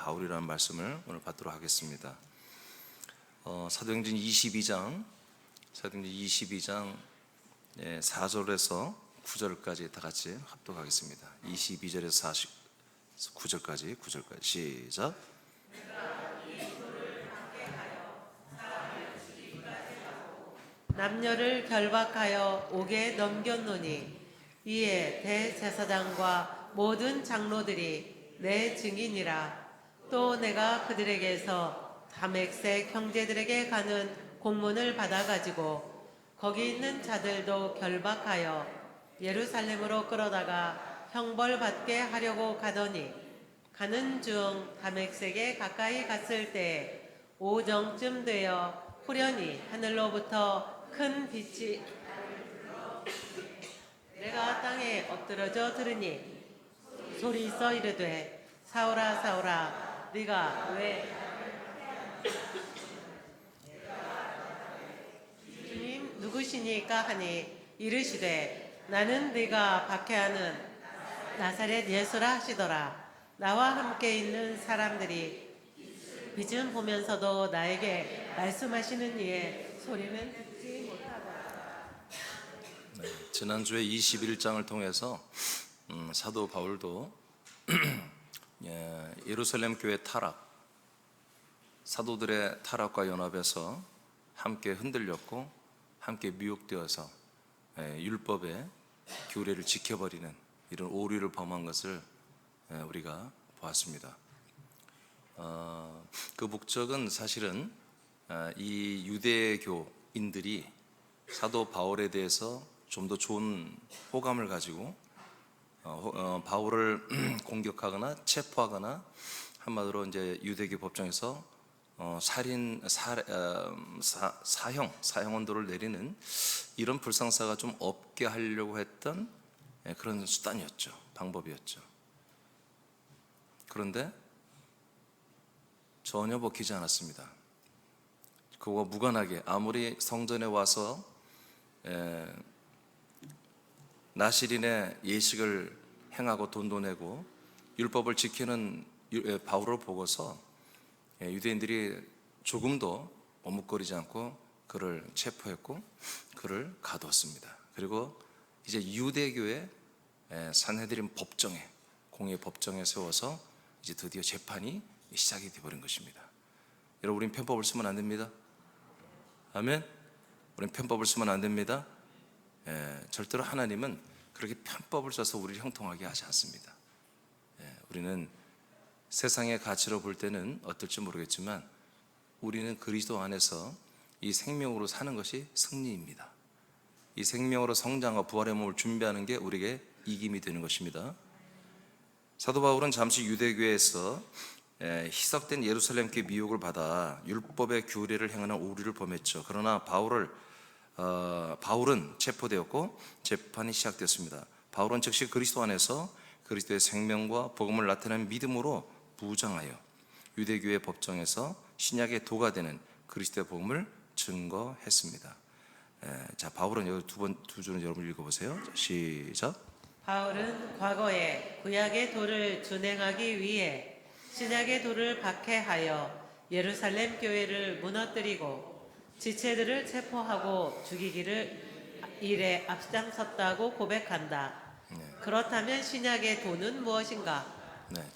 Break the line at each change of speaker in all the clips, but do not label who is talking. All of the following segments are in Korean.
바울이라는 말씀을 오늘 받도록 하겠습니다. 사도행전 22장 4절에서 9절까지 다 같이 합독하겠습니다. 22절에서 49절까지 시작.
남녀를 결박하여 옥에 넘겼노니 이에 대제사장과 모든 장로들이 내 증인이라. 또 내가 그들에게서 다맥색 형제들에게 가는 공문을 받아가지고 거기 있는 자들도 결박하여 예루살렘으로 끌어다가 형벌받게 하려고 가더니 가는 중 다맥색에 가까이 갔을 때 오정쯤 되어 후련히 하늘로부터 큰 빛이 내가 땅에 엎드러져 들으니 소리 있어 이르되 사울아 사울아 네가 왜 주님 누구시니까 하니 이르시되 나는 네가 박해하는 나사렛 예수라 하시더라. 나와 함께 있는 사람들이 빛은 보면서도 나에게 말씀하시는 이의 소리는 듣지 못하더라.
지난주에 21장을 통해서 사도 바울도 예루살렘 교회 타락, 사도들의 타락과 연합해서 함께 흔들렸고 함께 미혹되어서 율법의 규례를 지켜버리는 이런 오류를 범한 것을 우리가 보았습니다. 그 목적은 사실은 이 유대교인들이 사도 바울에 대해서 좀 더 좋은 호감을 가지고 바울을 공격하거나 체포하거나 한마디로 이제 유대교 법정에서 사형 언도를 내리는 이런 불상사가 좀 없게 하려고 했던 그런 수단이었죠. 방법이었죠. 그런데 전혀 먹히지 않았습니다. 그거와 무관하게 아무리 성전에 와서 나실인의 예식을 행하고 돈도 내고 율법을 지키는 바울을 보고서 유대인들이 조금도 머뭇거리지 않고 그를 체포했고 그를 가두었습니다. 그리고 이제 유대교의 산헤드린 법정에, 공의 법정에 세워서 이제 드디어 재판이 시작이 되어버린 것입니다. 여러분, 우린 편법을 쓰면 안 됩니다. 아멘. 우린 편법을 쓰면 안 됩니다. 절대로 하나님은 그렇게 편법을 써서 우리를 형통하게 하지 않습니다. 우리는 세상의 가치로 볼 때는 어떨지 모르겠지만 우리는 그리스도 안에서 이 생명으로 사는 것이 승리입니다. 이 생명으로 성장과 부활의 몸을 준비하는 게 우리에게 이김이 되는 것입니다. 사도 바울은 잠시 유대교에서 희석된 예루살렘 교회 미혹을 받아 율법의 규례를 행하는 오류를 범했죠. 그러나 바울은 체포되었고 재판이 시작되었습니다. 바울은 즉시 그리스도 안에서 그리스도의 생명과 복음을 나타내는 믿음으로 부장하여 유대교의 법정에서 신약의 도가 되는 그리스도의 복음을 증거했습니다. 자, 바울은 여기 두 줄은 여러분 읽어보세요. 시작.
바울은 과거에 구약의 도를 준행하기 위해 신약의 도를 박해하여 예루살렘 교회를 무너뜨리고 지체들을 체포하고 죽이기를 일에 앞장섰다고 고백한다. 그렇다면 신약의 도는 무엇인가?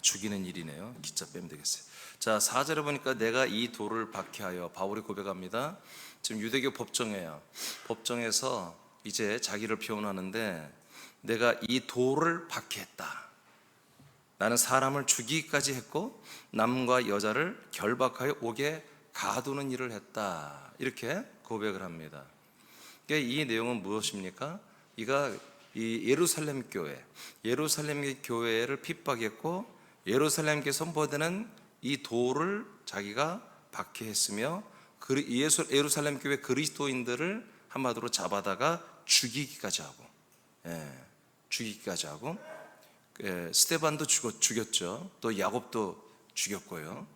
죽이는 일이네요. 기자 빼면 되겠어요. 자, 4절에 보니까 내가 이 도를 박해하여, 바울이 고백합니다. 지금 유대교 법정이에요. 법정에서 이제 자기를 표현하는데 내가 이 도를 박해했다. 나는 사람을 죽이기까지 했고 남과 여자를 결박하여 옥에 가두는 일을 했다. 이렇게 고백을 합니다. 그러니까 이 내용은 무엇입니까? 이 예루살렘 교회를 핍박했고 예루살렘께 선포되는 이 도를 자기가 박해했으며 예루살렘 교회 그리스도인들을 한마디로 잡아다가 죽이기까지 하고 스데반도 죽였죠. 또 야곱도 죽였고요.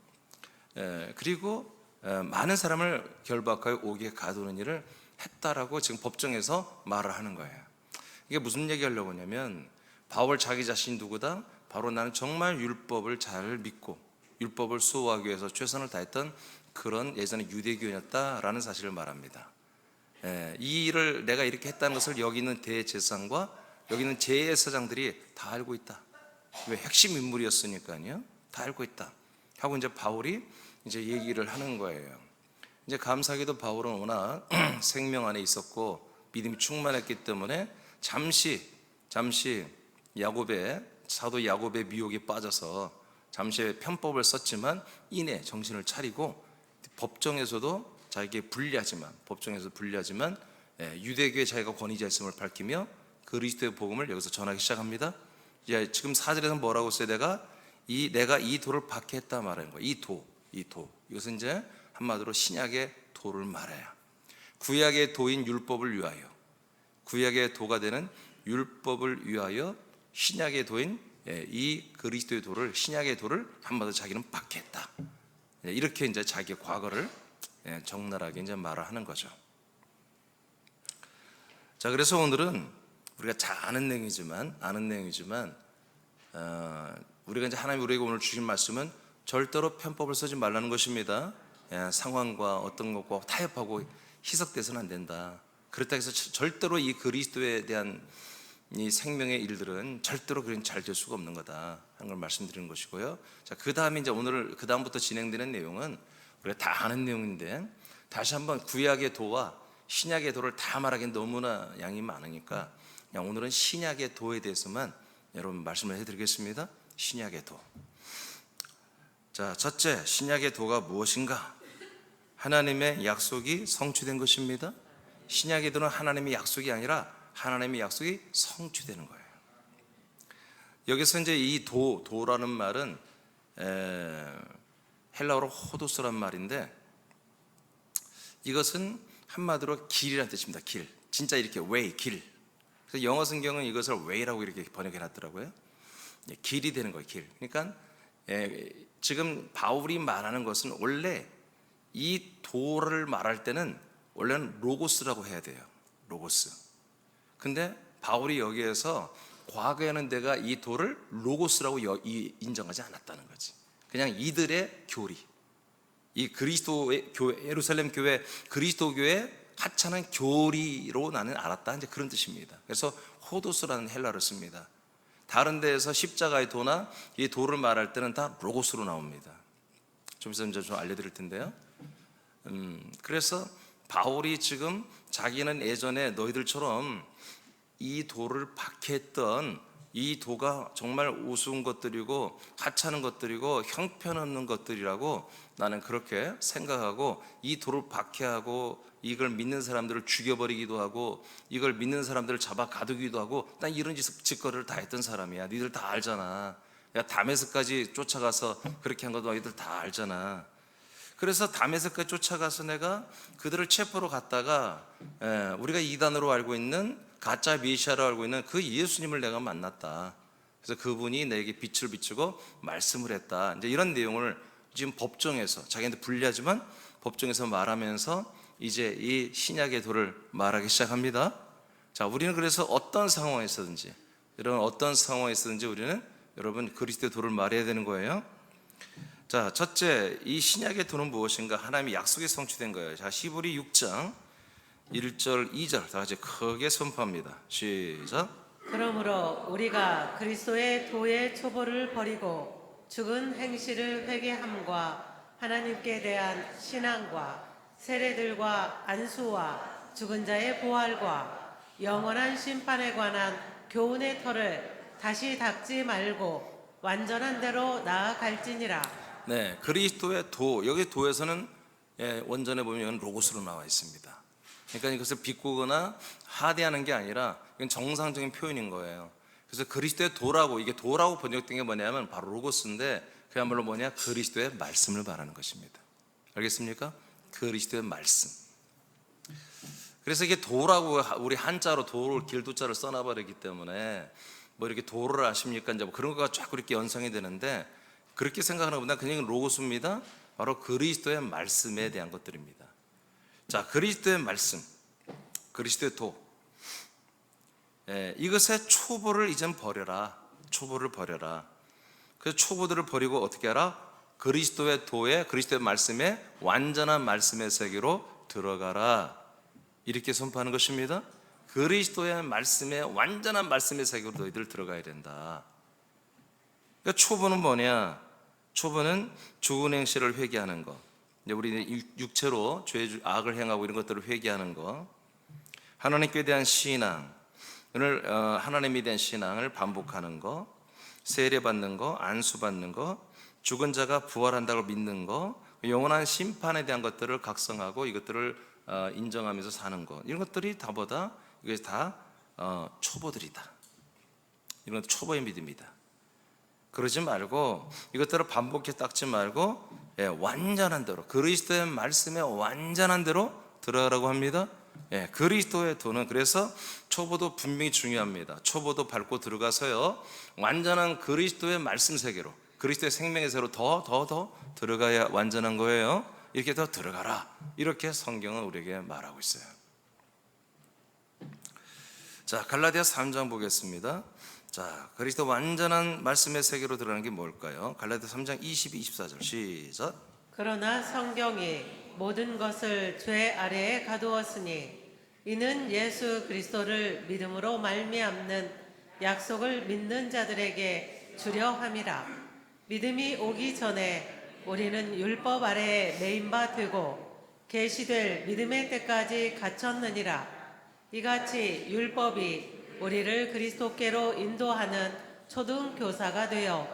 그리고 많은 사람을 결박하여 옥에 가두는 일을 했다라고 지금 법정에서 말을 하는 거예요. 이게 무슨 얘기하려고 하냐면 바울 자기 자신이 누구다? 바로 나는 정말 율법을 잘 믿고 율법을 수호하기 위해서 최선을 다했던 그런 예전의 유대교였다라는 사실을 말합니다. 이 일을 내가 이렇게 했다는 것을 여기 있는 대제사장과 여기 있는 제사장들이 다 알고 있다. 왜? 핵심 인물이었으니까요. 다 알고 있다 하고 이제 바울이 이제 얘기를 하는 거예요. 이제 감사하게도 바울은 워낙 생명 안에 있었고 믿음이 충만했기 때문에 잠시 사도 야곱의 미혹에 빠져서 잠시 편법을 썼지만 이내 정신을 차리고 법정에서도 자기에게 불리하지만 유대교에 자기가 권위자였음을 밝히며 그리스도의 복음을 여기서 전하기 시작합니다. 지금 4절에서 뭐라고 써요? 내가 이 도를 박해했다 말하는 거예요. 이 도. 이것은 이제 한마디로 신약의 도를 말해요. 구약의 도인 율법을 위하여, 구약의 도가 되는 율법을 위하여 신약의 도인 이 그리스도의 도를, 신약의 도를 한마디로 자기는 박해했다. 이렇게 이제 자기의 과거를 적나라하게 이제 말을 하는 거죠. 자, 그래서 오늘은 우리가 잘 아는 내용이지만 우리가 이제 하나님 우리에게 오늘 주신 말씀은 절대로 편법을 쓰지 말라는 것입니다. 상황과 어떤 것과 타협하고 희석돼서는 안 된다. 그렇다 해서 절대로 이 그리스도에 대한 이 생명의 일들은 절대로 그런 잘 될 수가 없는 거다 하는 걸 말씀드리는 것이고요. 자, 그 다음에 이제 오늘 그 다음부터 진행되는 내용은 우리가 다 아는 내용인데 다시 한번 구약의 도와 신약의 도를 다 말하기엔 너무나 양이 많으니까 그냥 오늘은 신약의 도에 대해서만 여러분 말씀을 해드리겠습니다. 신약의 도. 자, 첫째, 신약의 도가 무엇인가? 하나님의 약속이 성취된 것입니다. 신약의 도는 하나님의 약속이 아니라 하나님의 약속이 성취되는 거예요. 여기서 이제 이 도라는 말은 헬라어로 호도스란 말인데 이것은 한마디로 길이라는 뜻입니다. 길. 진짜 이렇게 way, 길. 그래서 영어 성경은 이것을 way라고 이렇게 번역해 놨더라고요. 길이 되는 거예요, 길. 그러니까 지금 바울이 말하는 것은 원래 이 도를 말할 때는 원래는 로고스라고 해야 돼요. 로고스. 근데 바울이 여기에서 과거에는 내가 이 도를 로고스라고 인정하지 않았다는 거지. 그냥 이들의 교리, 이 그리스도의 교회, 예루살렘 교회, 그리스도 교회 하찮은 교리로 나는 알았다, 이제 그런 뜻입니다. 그래서 호도스라는 헬라어를 씁니다. 다른 데에서 십자가의 도나 이 도를 말할 때는 다 로고스로 나옵니다. 좀 있으면 좀 알려드릴 텐데요. 그래서 바울이 지금 자기는 예전에 너희들처럼 이 도를 박해했던 이 도가 정말 우스운 것들이고 하찮은 것들이고 형편없는 것들이라고 나는 그렇게 생각하고 이 도를 박해하고 이걸 믿는 사람들을 죽여버리기도 하고 이걸 믿는 사람들을 잡아 가두기도 하고 난 이런 짓거리를 다 했던 사람이야. 니들 다 알잖아. 야, 다메섹까지 쫓아가서 그렇게 한 것도 너희들 다 알잖아. 그래서 다메섹까지 쫓아가서 내가 그들을 체포로 갔다가 우리가 이단으로 알고 있는 가짜 메시아로 알고 있는 그 예수님을 내가 만났다. 그래서 그분이 내게 빛을 비추고 말씀을 했다. 이제 이런 내용을 지금 법정에서 자기한테 불리하지만 법정에서 말하면서 이제 이 신약의 도를 말하기 시작합니다. 자, 우리는 그래서 어떤 상황에 있었든지 우리는 여러분 그리스도의 도를 말해야 되는 거예요. 자, 첫째, 이 신약의 도는 무엇인가? 하나님의 약속이 성취된 거예요. 자, 히브리 6장 1절 2절 다 같이 크게 선포합니다. 시작.
그러므로 우리가 그리스도의 도의 초보를 버리고 죽은 행실을 회개함과 하나님께 대한 신앙과 세례들과 안수와 죽은 자의 부활과 영원한 심판에 관한 교훈의 터를 다시 닦지 말고 완전한 대로 나아갈지니라.
네, 그리스도의 도. 여기 도에서는 원전에 보면 로고스로 나와 있습니다. 그러니까 이것을 비꼬거나 하대하는 게 아니라 이건 정상적인 표현인 거예요. 그래서 그리스도의 도라고, 이게 도라고 번역된 게 뭐냐면 바로 로고스인데 그야말로 뭐냐? 그리스도의 말씀을 말하는 것입니다. 알겠습니까? 그리스도의 말씀. 그래서 이게 도라고 우리 한자로 도를 길도자를 써놔버리기 때문에 뭐 이렇게 도를 아십니까? 이제 뭐 그런 거가 자꾸 이렇게 연상이 되는데 그렇게 생각하는 것보다 그냥 로고스입니다. 바로 그리스도의 말씀에 대한 것들입니다. 자, 그리스도의 말씀, 그리스도의 도. 이것의 초보를 이젠 버려라. 초보를 버려라. 그래서 초보들을 버리고 어떻게 하라? 그리스도의 도에, 그리스도의 말씀에, 완전한 말씀의 세계로 들어가라, 이렇게 선포하는 것입니다. 그리스도의 말씀에, 완전한 말씀의 세계로 너희들 들어가야 된다. 그러니까 초보는 뭐냐? 초보는 죽은 행실을 회개하는 거, 이제 우리는 육체로 악을 행하고 이런 것들을 회개하는 거, 하나님께 대한 신앙을, 하나님에 대한 신앙을 반복하는 거, 세례받는 거, 안수받는 거, 죽은 자가 부활한다고 믿는 거, 영원한 심판에 대한 것들을 각성하고 이것들을 인정하면서 사는 것, 이런 것들이 다보다 이게 다 초보들이다. 이런 것도 초보의 믿음이다. 그러지 말고 이것들을 반복해서 닦지 말고 완전한 대로, 그리스도의 말씀에 완전한 대로 들어가라고 합니다. 그리스도의 도는, 그래서 초보도 분명히 중요합니다. 초보도 밟고 들어가서요, 완전한 그리스도의 말씀 세계로, 그리스도의 생명의 세계로 더 들어가야 완전한 거예요. 이렇게 더 들어가라, 이렇게 성경은 우리에게 말하고 있어요. 자, 갈라디아 3장 보겠습니다. 자, 그리스도 완전한 말씀의 세계로 들어가는 게 뭘까요? 갈라디아 3장 22, 24절 시작.
그러나 성경이 모든 것을 죄 아래에 가두었으니 이는 예수 그리스도를 믿음으로 말미암는 약속을 믿는 자들에게 주려 함이라. 믿음이 오기 전에 우리는 율법 아래에 매인 바 되고 계시될 믿음의 때까지 갇혔느니라. 이같이 율법이 우리를 그리스도께로 인도하는 초등 교사가 되어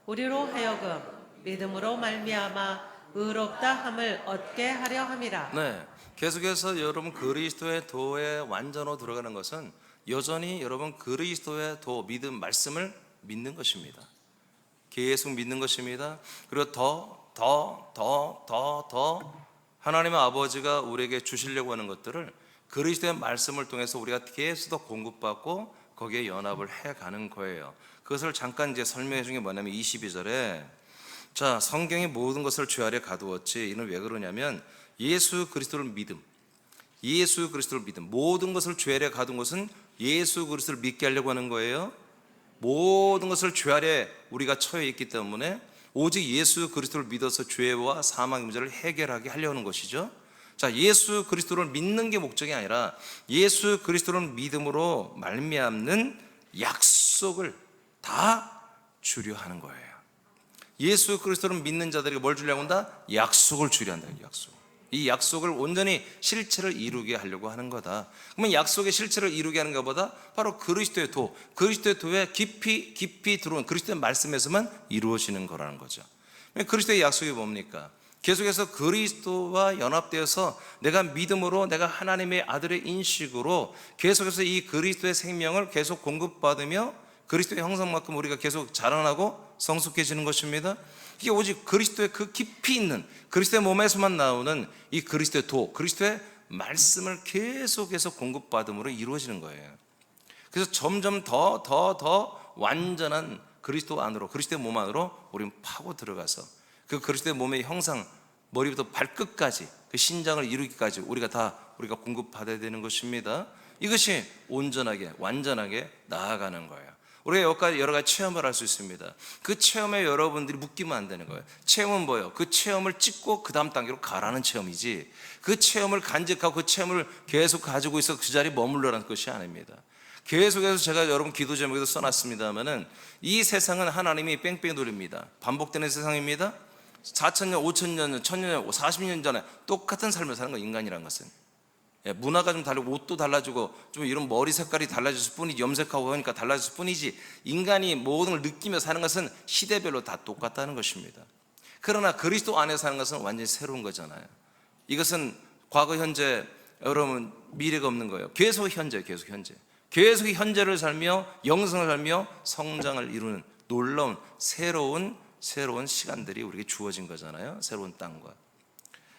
우리로 하여금 믿음으로 말미암아 의롭다 함을 얻게 하려 함이라.
네, 계속해서 여러분 그리스도의 도에 완전으로 들어가는 것은 여전히 여러분 그리스도의 도, 믿음, 말씀을 믿는 것입니다. 계속 믿는 것입니다. 그리고 더 하나님의 아버지가 우리에게 주시려고 하는 것들을 그리스도의 말씀을 통해서 우리가 계속 더 공급받고 거기에 연합을 해가는 거예요. 그것을 잠깐 이제 설명해 준 게 뭐냐면 22절에, 자, 성경이 모든 것을 죄 아래 가두었지. 이는 왜 그러냐면 예수 그리스도를 믿음, 예수 그리스도를 믿음, 모든 것을 죄 아래 가둔 것은 예수 그리스도를 믿게 하려고 하는 거예요. 모든 것을 죄 아래 우리가 처해 있기 때문에 오직 예수 그리스도를 믿어서 죄와 사망의 문제를 해결하게 하려는 것이죠. 자, 예수 그리스도를 믿는 게 목적이 아니라 예수 그리스도를 믿음으로 말미암는 약속을 다 주려 하는 거예요. 예수 그리스도를 믿는 자들에게 뭘 주려고 한다? 약속을 주려 한다. 약속. 이 약속을 온전히 실체를 이루게 하려고 하는 거다. 그러면 약속의 실체를 이루게 하는 것보다 바로 그리스도의 도, 그리스도의 도에 깊이 들어온 그리스도의 말씀에서만 이루어지는 거라는 거죠. 그리스도의 약속이 뭡니까? 계속해서 그리스도와 연합되어서 내가 믿음으로, 내가 하나님의 아들의 인식으로 계속해서 이 그리스도의 생명을 계속 공급받으며 그리스도의 형상만큼 우리가 계속 자라나고 성숙해지는 것입니다. 이게 오직 그리스도의 그 깊이 있는 그리스도의 몸에서만 나오는 이 그리스도의 도, 그리스도의 말씀을 계속해서 공급받음으로 이루어지는 거예요. 그래서 점점 더 완전한 그리스도 안으로, 그리스도의 몸 안으로 우리는 파고 들어가서 그 그리스도의 몸의 형상, 머리부터 발끝까지 그 신장을 이루기까지 우리가 공급받아야 되는 것입니다. 이것이 온전하게, 완전하게 나아가는 거예요. 우리가 여기까지 여러 가지 체험을 할 수 있습니다. 그 체험에 여러분들이 묶이면 안 되는 거예요. 체험은 뭐예요? 그 체험을 찍고 그 다음 단계로 가라는 체험이지, 그 체험을 간직하고 그 체험을 계속 가지고 있어 그 자리에 머물러라는 것이 아닙니다. 계속해서 제가 여러분 기도 제목에도 써놨습니다만은 이 세상은 하나님이 뺑뺑이 돌립니다. 반복되는 세상입니다. 4,000년, 5,000년, 1,000년, 40년 전에 똑같은 삶을 사는 거, 인간이라는 것은. 문화가 좀 다르고 옷도 달라지고 좀 이런 머리 색깔이 달라졌을 뿐이지, 염색하고 하니까 달라졌을 뿐이지, 인간이 모든 걸 느끼며 사는 것은 시대별로 다 똑같다는 것입니다. 그러나 그리스도 안에 사는 것은 완전히 새로운 거잖아요. 이것은 과거, 현재, 여러분 미래가 없는 거예요. 계속 현재를 살며 영성을 살며 성장을 이루는 놀라운 새로운 시간들이 우리에게 주어진 거잖아요. 새로운 땅과.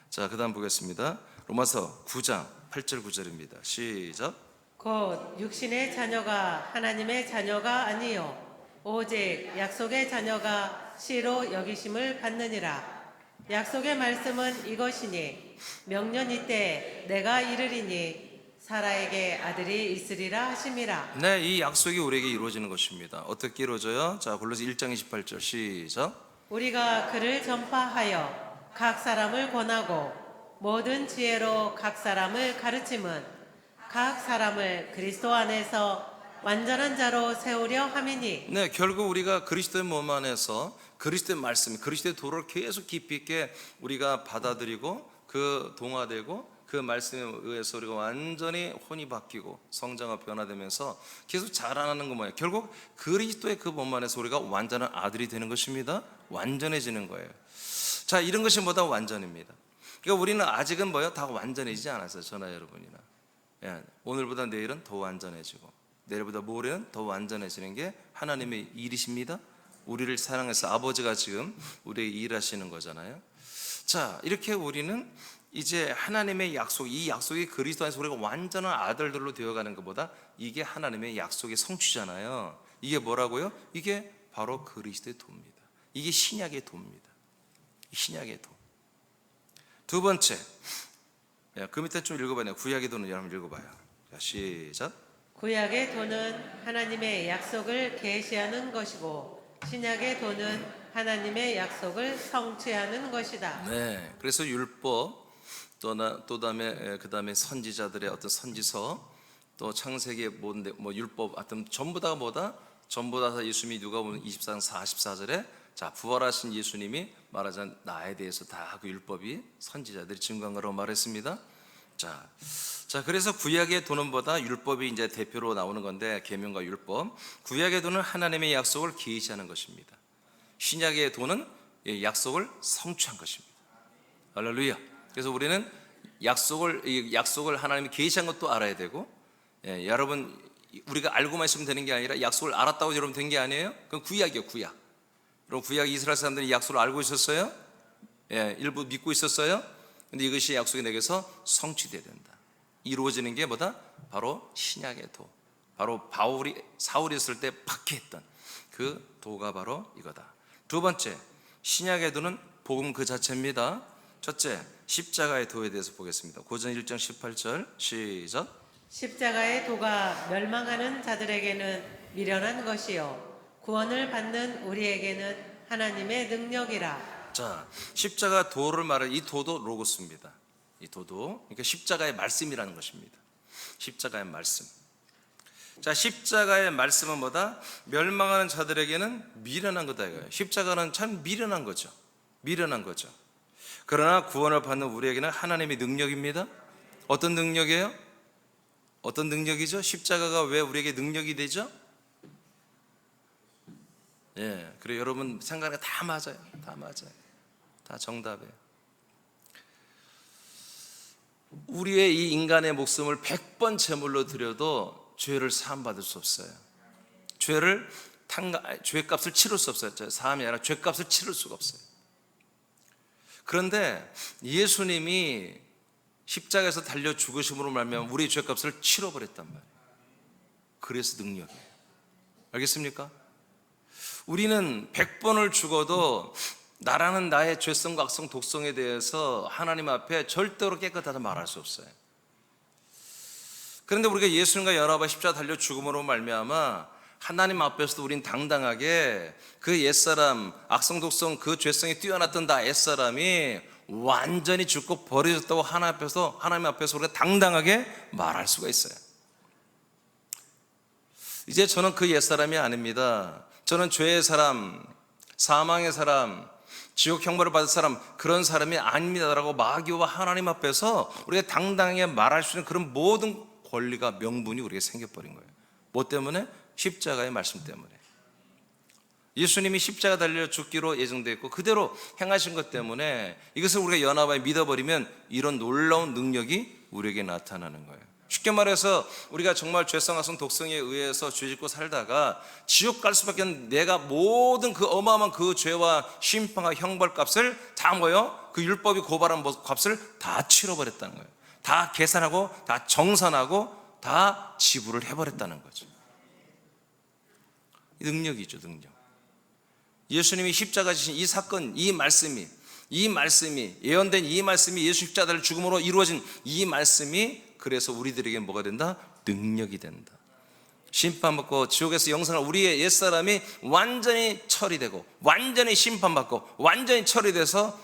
자, 그 다음 보겠습니다. 로마서 9장 8절 9절입니다. 시작.
곧 육신의 자녀가 하나님의 자녀가 아니요 오직 약속의 자녀가 씨로 여기심을 받느니라. 약속의 말씀은 이것이니 명년이 때 내가 이르리니 사라에게 아들이 있으리라 하심이라.
네, 이 약속이 우리에게 이루어지는 것입니다. 어떻게 이루어져요? 자, 골로새 1장 28절 시작.
우리가 그를 전파하여 각 사람을 권하고 모든 지혜로 각 사람을 가르침은 각 사람을 그리스도 안에서 완전한 자로 세우려 함이니.
네, 결국 우리가 그리스도의 몸 안에서 그리스도의 말씀, 그리스도의 도를 계속 깊이 있게 우리가 받아들이고 그 동화되고 그 말씀에 의해서 우리가 완전히 혼이 바뀌고 성장과 변화되면서 계속 자라나는 거 뭐예요? 결국 그리스도의 그 몸 안에서 우리가 완전한 아들이 되는 것입니다. 완전해지는 거예요. 자, 이런 것이 뭐다? 완전입니다. 그러니까 우리는 아직은 뭐예요? 다 완전해지지 않았어요. 저나 여러분이나. 예, 오늘보다 내일은 더 완전해지고 내일보다 모레는 더 완전해지는 게 하나님의 일이십니다. 우리를 사랑해서 아버지가 지금 우리에게 일하시는 거잖아요. 자, 이렇게 우리는 이제 하나님의 약속, 이 약속이 그리스도 안에서 우리가 완전한 아들들로 되어가는 것보다 이게 하나님의 약속의 성취잖아요. 이게 뭐라고요? 이게 바로 그리스도의 도입니다. 이게 신약의 도입니다. 신약의 도. 두 번째, 그 밑에 좀 읽어봐요. 구약의 도는 여러분 읽어봐요. 자, 시작.
구약의 도는 하나님의 약속을 계시하는 것이고 신약의 도는 하나님의 약속을 성취하는 것이다.
네, 그래서 율법 또 그다음에 선지자들의 어떤 선지서 또 창세기의 뭔데 뭐 율법 하여튼 전부 다 뭐다? 전부 다 예수님이 누가복음 24장 44절에 자 부활하신 예수님이 말하자면 나에 대해서 다 그 율법이 선지자들이 증거한 거라고 말했습니다. 자 그래서 구약의 도는보다 율법이 이제 대표로 나오는 건데 계명과 율법. 구약의 도는 하나님의 약속을 계시하는 것입니다. 신약의 도는 약속을 성취한 것입니다. 할렐루야. 그래서 우리는 약속을 하나님이 계시한 것도 알아야 되고, 여러분 우리가 알고만 있으면 되는 게 아니라 약속을 알았다고 여러분 된 게 아니에요. 그건 구약이에요, 구약. 그럼 구약 이스라엘 사람들이 약속을 알고 있었어요? 일부 믿고 있었어요? 근데 이것이 약속이 내게서 성취되어야 된다. 이루어지는 게 뭐다? 바로 신약의 도. 바로 사울이 있을 때 박해했던 그 도가 바로 이거다. 두 번째, 신약의 도는 복음 그 자체입니다. 첫째, 십자가의 도에 대해서 보겠습니다. 고전 1장 18절 시작.
십자가의 도가 멸망하는 자들에게는 미련한 것이요 구원을 받는 우리에게는 하나님의 능력이라.
자, 십자가 도를 말해 이 도도 로고스입니다. 이 도도 그러니까 십자가의 말씀이라는 것입니다. 십자가의 말씀. 자, 십자가의 말씀은 뭐다? 멸망하는 자들에게는 미련한 거다 이거예요. 십자가는 참 미련한 거죠. 미련한 거죠. 그러나 구원을 받는 우리에게는 하나님의 능력입니다. 어떤 능력이에요? 어떤 능력이죠? 십자가가 왜 우리에게 능력이 되죠? 그래 여러분 생각이 다 맞아요. 다 맞아요. 다 정답이에요. 우리의 이 인간의 목숨을 100번 제물로 드려도 죄를 사함받을 수 없어요. 죄값을 치를 수 없어요. 사함이 아니라 죄값을 치를 수가 없어요. 그런데 예수님이 십자가에서 달려 죽으심으로 말미암아 우리의 죄값을 치러버렸단 말이에요. 그래서 능력이에요. 알겠습니까? 우리는 100번을 죽어도 나라는 나의 죄성과 악성, 독성에 대해서 하나님 앞에 절대로 깨끗하다 말할 수 없어요. 그런데 우리가 예수님과 연합해 십자가 달려 죽음으로 말미암아 하나님 앞에서도 우린 당당하게 그 옛사람, 악성, 독성, 그 죄성이 뛰어났던 나 옛사람이 완전히 죽고 버려졌다고 하나님 앞에서 우리가 당당하게 말할 수가 있어요. 이제 저는 그 옛사람이 아닙니다. 저는 죄의 사람, 사망의 사람, 지옥 형벌을 받을 사람, 그런 사람이 아닙니다라고 마귀와 하나님 앞에서 우리가 당당하게 말할 수 있는 그런 모든 권리가 명분이 우리에게 생겨버린 거예요. 뭐 때문에? 십자가의 말씀 때문에. 예수님이 십자가 달려 죽기로 예정되어 있고 그대로 행하신 것 때문에 이것을 우리가 연합하여 믿어버리면 이런 놀라운 능력이 우리에게 나타나는 거예요. 쉽게 말해서 우리가 정말 죄성, 악성, 독성에 의해서 죄짓고 살다가 지옥 갈 수밖에 없는 내가 모든 그 어마어마한 그 죄와 심판과 형벌값을 다 뭐예요? 그 율법이 고발한 값을 다 치러버렸다는 거예요. 다 계산하고 다 정산하고 다 지불을 해버렸다는 거죠. 능력이죠, 능력. 예수님이 십자가 지신 이 사건, 이 말씀이 예언된 이 말씀이 예수 십자가를 죽음으로 이루어진 이 말씀이 그래서 우리들에게 뭐가 된다? 능력이 된다. 심판받고 지옥에서 영생을 우리의 옛사람이 완전히 처리되고 완전히 심판받고 완전히 처리돼서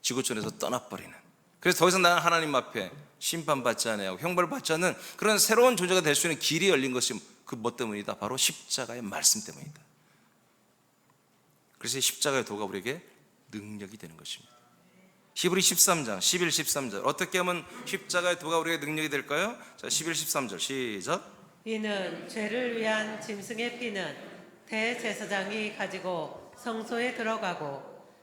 지구촌에서 떠나버리는, 그래서 더 이상 나는 하나님 앞에 심판받지 않아요, 형벌받지 않는 그런 새로운 존재가 될 수 있는 길이 열린 것이 그 뭐 때문이다? 바로 십자가의 말씀 때문이다. 그래서 십자가의 도가 우리에게 능력이 되는 것입니다. 히브리 13장 11, 13절 어떻게 하면 십자가의 도가 우리에게 능력이 될까요? 자, 11, 13절 시작.
이는 죄를 위한 짐승의 피는 대제사장이 가지고 성소에 들어가고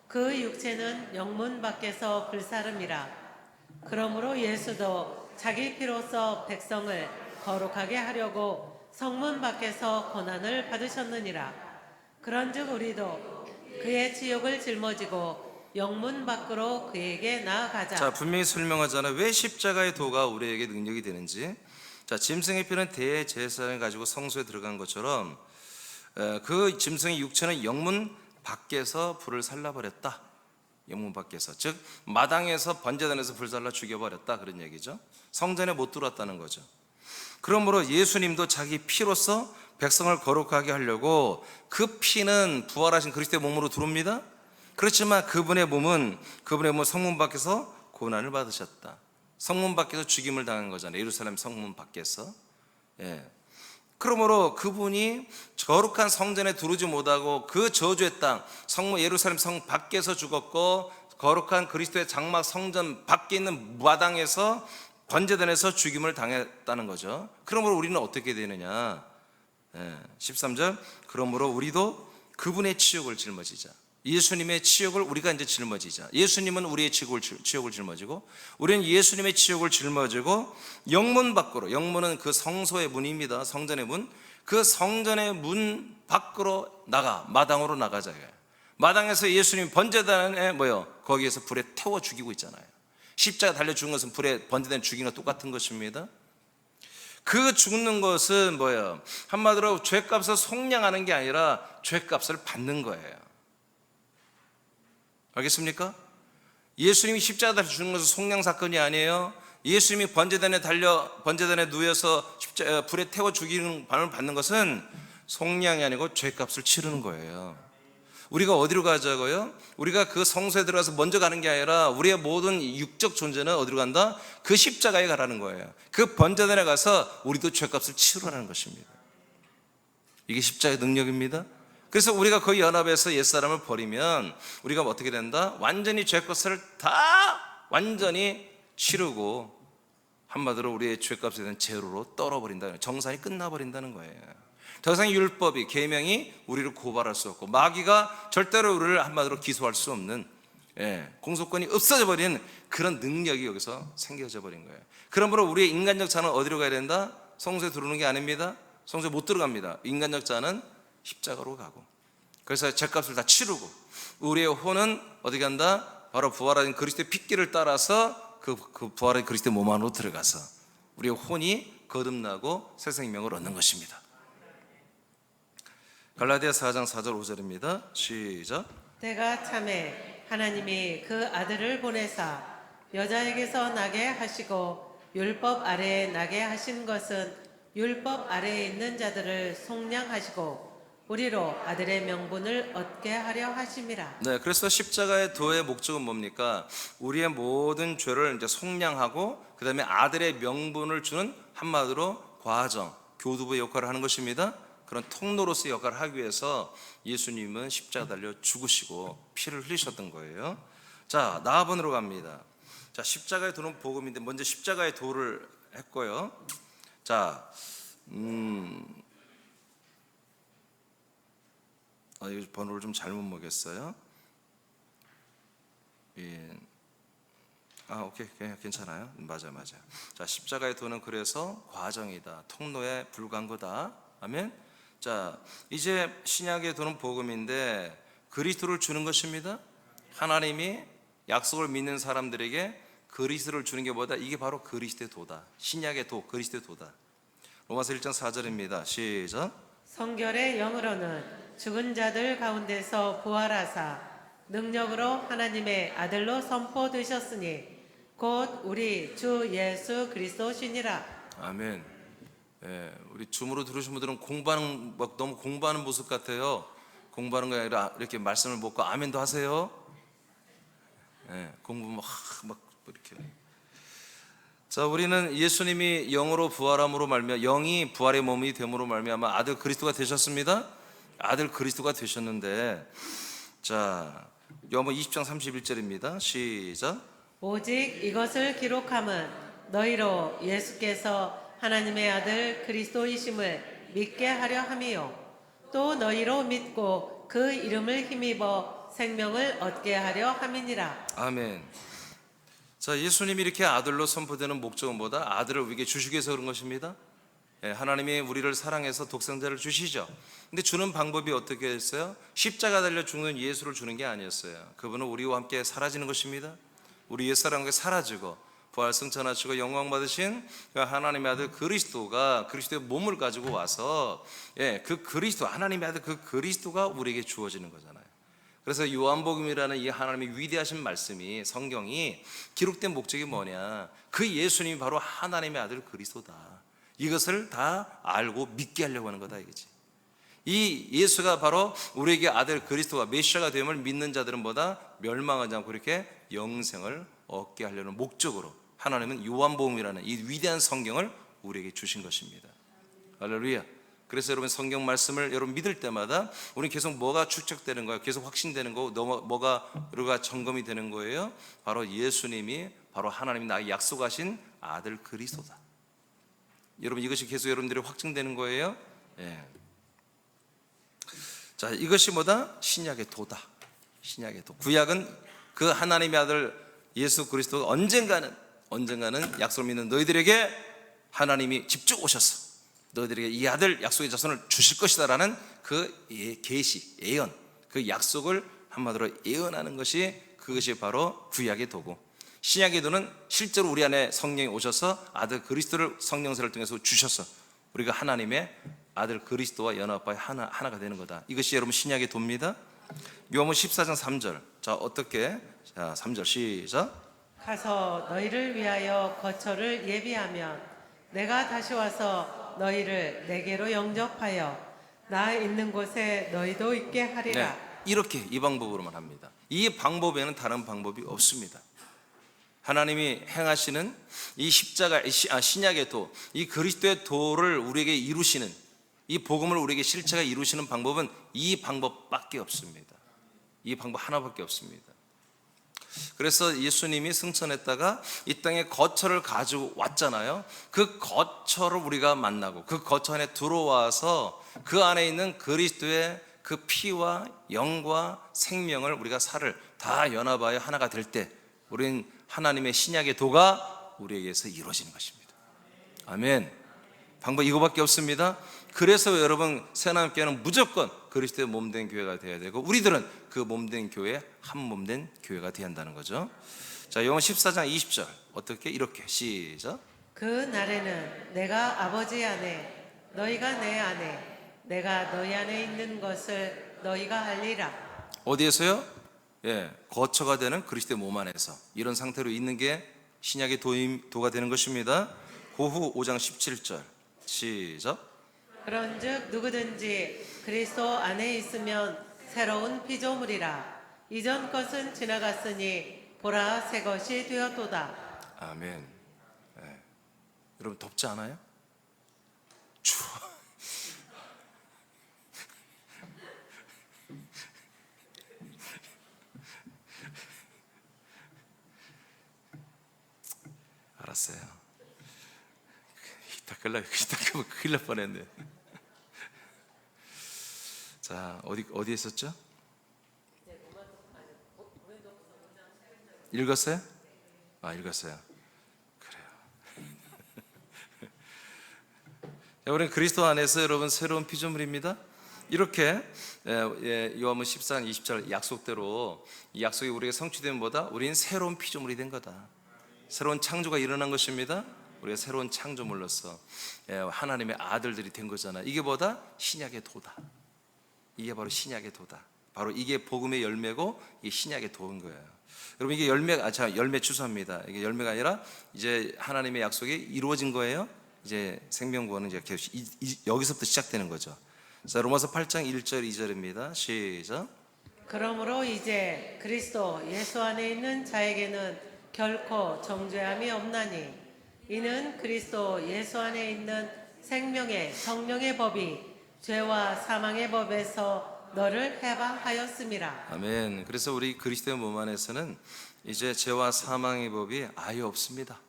그 육체는 영문 밖에서 불사름이라. 그러므로 예수도 자기 피로써 백성을 거룩하게 하려고 성문 밖에서 고난을 받으셨느니라. 그런즉 우리도 그의 지욕을 짊어지고 영문 밖으로 그에게 나아가자.
자, 분명히 설명하잖아요. 왜 십자가의 도가 우리에게 능력이 되는지. 자, 짐승의 피는 대제사장을 가지고 성소에 들어간 것처럼 그 짐승의 육체는 영문 밖에서 불을 살라버렸다. 영문 밖에서, 즉 마당에서 번제단에서 불살라 죽여버렸다, 그런 얘기죠. 성전에 못 들어왔다는 거죠. 그러므로 예수님도 자기 피로서 백성을 거룩하게 하려고 그 피는 부활하신 그리스도의 몸으로 들어옵니다. 그렇지만 그분의 몸은 성문 밖에서 고난을 받으셨다. 성문 밖에서 죽임을 당한 거잖아요. 예루살렘 성문 밖에서. 예. 그러므로 그분이 거룩한 성전에 들어오지 못하고 그 저주의 땅 성문 예루살렘 성 밖에서 죽었고, 거룩한 그리스도의 장막 성전 밖에 있는 마당에서 번제단에서 죽임을 당했다는 거죠. 그러므로 우리는 어떻게 되느냐? 13절 그러므로 우리도 그분의 치욕을 짊어지자. 예수님의 치욕을 우리가 이제 짊어지자. 예수님은 우리의 치욕을 짊어지고 우리는 예수님의 치욕을 짊어지고 영문 밖으로, 영문은 그 성소의 문입니다. 성전의 문, 그 성전의 문 밖으로 마당으로 나가자. 마당에서 예수님 번제단에 거기에서 불에 태워 죽이고 있잖아요. 십자가 달려 죽은 것은 불에 번제단 죽이는 것 똑같은 것입니다. 그 죽는 것은 뭐예요? 한마디로 죄값을 속량하는 게 아니라 죄값을 받는 거예요. 알겠습니까? 예수님이 십자가 달려 죽는 것은 속량 사건이 아니에요. 예수님이 번제단에 누워서 불에 태워 죽이는 반을 받는 것은 속량이 아니고 죄값을 치르는 거예요. 우리가 어디로 가자고요? 우리가 그 성소에 들어가서 먼저 가는 게 아니라 우리의 모든 육적 존재는 어디로 간다? 그 십자가에 가라는 거예요. 그 번제단에 가서 우리도 죄값을 치르라는 것입니다. 이게 십자가의 능력입니다. 그래서 우리가 거기 연합해서 옛사람을 버리면 우리가 어떻게 된다? 완전히 죄값을 다 완전히 치르고, 한마디로 우리의 죄값에 대한 제로로 떨어버린다, 정산이 끝나버린다는 거예요. 더 이상 율법이, 계명이 우리를 고발할 수 없고 마귀가 절대로 우리를 한마디로 기소할 수 없는, 공소권이 없어져 버린 그런 능력이 여기서 생겨져 버린 거예요. 그러므로 우리의 인간적 자는 어디로 가야 된다? 성소에 들어오는 게 아닙니다. 성소에 못 들어갑니다. 인간적 자는 십자가로 가고, 그래서 죄값을 다 치르고 우리의 혼은 어디 간다? 바로 부활하신 그리스도의 핏길을 따라서 그 부활한 그리스도의 몸 안으로 들어가서 우리의 혼이 거듭나고 새 생명을 얻는 것입니다. 갈라디아 4장 4절 5절입니다. 시작.
때가 참에 하나님이 그 아들을 보내사 여자에게서 나게 하시고 율법 아래에 나게 하신 것은 율법 아래에 있는 자들을 속량하시고 우리로 아들의 명분을 얻게 하려 하심이라.
네, 그래서 십자가의 도의 목적은 뭡니까? 우리의 모든 죄를 이제 속량하고 그 다음에 아들의 명분을 주는, 한마디로 과정, 교두보의 역할을 하는 것입니다. 그런 통로로서의 역할을 하기 위해서 예수님은 십자가 달려 죽으시고 피를 흘리셨던 거예요. 자, 나아번으로 갑니다. 자, 십자가의 도는 복음인데 먼저 십자가의 도를 했고요. 자, 이거 번호를 좀 잘못 먹였어요. 오케이, 괜찮아요. 맞아. 자, 십자가의 도는 그래서 과정이다, 통로에 불과한 거다. 아멘. 자, 이제 신약의 도는 복음인데 그리스도를 주는 것입니다. 하나님이 약속을 믿는 사람들에게 그리스도를 주는 게 뭐다? 이게 바로 그리스도의 도다. 신약의 도, 그리스도의 도다. 로마서 1장 4절입니다. 시작.
성결의 영으로는 죽은 자들 가운데서 부활하사 능력으로 하나님의 아들로 선포되셨으니 곧 우리 주 예수 그리스도시니라.
아멘. 예, 우리 줌으로 들으신 분들은 공부하는 막 너무 공부하는 모습 같아요. 공부하는 게 아니라 이렇게 말씀을 먹고 아멘도 하세요. 예, 공부 막 이렇게. 자, 우리는 예수님이 영으로 부활함으로 말미암아, 영이 부활의 몸이 됨으로 말미암아 아들 그리스도가 되셨습니다. 아들 그리스도가 되셨는데, 자, 요한복음 20장 31절입니다. 시작.
오직 이것을 기록함은 너희로 예수께서 하나님의 아들 그리스도이심을 믿게 하려 함이요 또 너희로 믿고 그 이름을 힘입어 생명을 얻게 하려 함이니라.
아멘. 자, 예수님이 이렇게 아들로 선포되는 목적은 뭐다? 아들을 우리에게 주시기 위해서 그런 것입니다. 예, 하나님이 우리를 사랑해서 독생자를 주시죠. 근데 주는 방법이 어떻게 했어요? 십자가 달려 죽는 예수를 주는 게 아니었어요. 그분은 우리와 함께 사라지는 것입니다. 우리 옛사람과 사라지고 부활 승천하시고 영광 받으신 하나님의 아들 그리스도가 그리스도의 몸을 가지고 와서, 예, 그 그리스도, 하나님의 아들 그 그리스도가 우리에게 주어지는 거잖아요. 그래서 요한복음이라는 이 하나님의 위대하신 말씀이, 성경이 기록된 목적이 뭐냐? 그 예수님이 바로 하나님의 아들 그리스도다. 이것을 다 알고 믿게 하려고 하는 거다 이거지. 이 예수가 바로 우리에게 아들 그리스도가 메시아가 됨을 믿는 자들은 보다 멸망하지 않고 이렇게 영생을 얻게 하려는 목적으로 하나님은 요한복음이라는 이 위대한 성경을 우리에게 주신 것입니다. 할렐루야. 그래서 여러분 성경 말씀을 여러분 믿을 때마다 우리는 계속 뭐가 축적되는 거예요? 계속 확신되는 거고 뭐가 우리가 점검이 되는 거예요? 바로 예수님이 바로 하나님이 나에게 약속하신 아들 그리스도다. 여러분 이것이 계속 여러분들이 확증되는 거예요. 예. 자, 이것이 뭐다? 신약의 도다. 신약의 도. 구약은 그 하나님의 아들 예수 그리스도가 언젠가는 약속을 믿는 너희들에게 하나님이 직접 오셔서 너희들에게 이 아들 약속의 자손을 주실 것이다라는 그 계시, 예언, 그 약속을 한마디로 예언하는 것이, 그것이 바로 구약의 도고, 신약의 도는 실제로 우리 안에 성령이 오셔서 아들 그리스도를 성령세를 통해서 주셔서 우리가 하나님의 아들 그리스도와 연합하여 하나가 되는 거다. 이것이 여러분 신약의 도입니다. 요한복음 14장 3절. 자, 어떻게? 자, 3절 시작.
가서 너희를 위하여 거처를 예비하면 내가 다시 와서 너희를 내게로 영접하여 나 있는 곳에 너희도 있게 하리라.
네, 이렇게 이 방법으로만 합니다. 이 방법에는 다른 방법이 없습니다. 하나님이 행하시는 이 십자가, 신약의 도, 이 그리스도의 도를 우리에게 이루시는, 이 복음을 우리에게 실체가 이루시는 방법은 이 방법밖에 없습니다. 이 방법 하나밖에 없습니다. 그래서 예수님이 승천했다가 이 땅에 거처를 가지고 왔잖아요. 그 거처를 우리가 만나고 그 거처 안에 들어와서 그 안에 있는 그리스도의 그 피와 영과 생명을 우리가 살을 다 연합하여 하나가 될 때 우리는 하나님의 신약의 도가 우리에게서 이루어지는 것입니다. 아멘. 방법 이거밖에 없습니다. 그래서 여러분 새하나님교회는 무조건 그리스도의 몸된 교회가 되어야 되고 우리들은 그 몸된 교회, 한 몸된 교회가 되어야 한다는 거죠. 자, 요한 14장 20절 어떻게? 이렇게 시작.
그 날에는 내가 아버지 안에 너희가 내 안에 내가 너희 안에 있는 것을 너희가 알리라.
어디에서요? 예, 거처가 되는 그리스도의 몸 안에서 이런 상태로 있는 게 신약의 도가 되는 것입니다. 고후 5장 17절 시작.
그런즉 누구든지 그리스도 안에 있으면 새로운 피조물이라. 이전 것은 지나갔으니 보라 새 것이 되었도다.
아멘. 예. 여러분 덥지 않아요? 추워. 알았어요. 이따 끌면 큰일 날 뻔했네. 자, 어디 있었죠? 읽었어요? 아, 읽었어요. 그래요. 자, 우리는 그리스도 안에서 여러분 새로운 피조물입니다. 이렇게 요한복음 14장 20절 약속대로 이 약속이 우리에게 성취된 보다 우리는 새로운 피조물이 된 거다. 새로운 창조가 일어난 것입니다. 우리가 새로운 창조물로서 하나님의 아들들이 된 거잖아. 이게 뭐다? 신약의 도다. 이게 바로 신약의 도다. 바로 이게 복음의 열매고 이게 신약의 도인 거예요. 여러분 이게 열매 주소입니다. 이게 열매가 아니라 이제 하나님의 약속이 이루어진 거예요. 이제 생명구원은 이제 계속 여기서부터 시작되는 거죠. 자, 로마서 8장 1절 2절입니다. 시작.
그러므로 이제 그리스도 예수 안에 있는 자에게는 결코 정죄함이 없나니 이는 그리스도 예수 안에 있는 생명의 성령의 법이 죄와 사망의 법에서 너를 해방하였음이라.
아멘. 그래서 우리 그리스도의 몸 안에서는 이제 죄와 사망의 법이 아예 없습니다.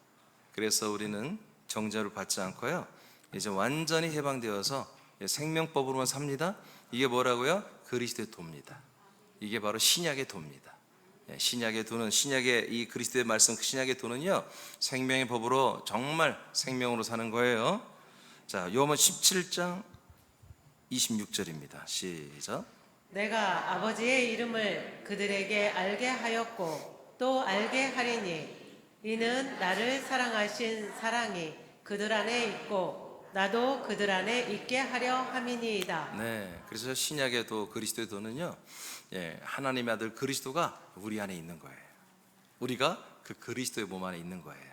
그래서 우리는 정죄를 받지 않고요, 이제 완전히 해방되어서 생명법으로만 삽니다. 이게 뭐라고요? 그리스도의 도입니다. 이게 바로 신약의 도입니다. 신약의 도는, 신약의 이 그리스도의 말씀, 그 신약의 도는요, 생명의 법으로 정말 생명으로 사는 거예요. 자, 요한복음 17장 26절입니다. 시작.
내가 아버지의 이름을 그들에게 알게 하였고 또 알게 하리니 이는 나를 사랑하신 사랑이 그들 안에 있고 나도 그들 안에 있게 하려 함이니이다.
네, 그래서 신약의 도, 그리스도의 도는요, 하나님의 아들 그리스도가 우리 안에 있는 거예요. 우리가 그 그리스도의 몸 안에 있는 거예요.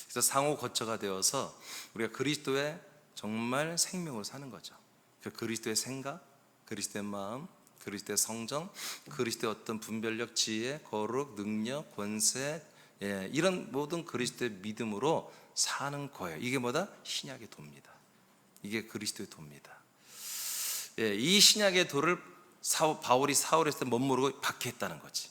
그래서 상호 거처가 되어서 우리가 그리스도의 정말 생명으로 사는 거죠. 그 그리스도의 생각, 그리스도의 마음, 그리스도의 성정, 그리스도의 어떤 분별력, 지혜, 거룩, 능력, 권세, 이런 모든 그리스도의 믿음으로 사는 거예요. 이게 뭐다? 신약의 도입니다. 이게 그리스도의 도입니다. 이 신약의 도를 바울이 사울했을 때 못 모르고 박해했다는 거지.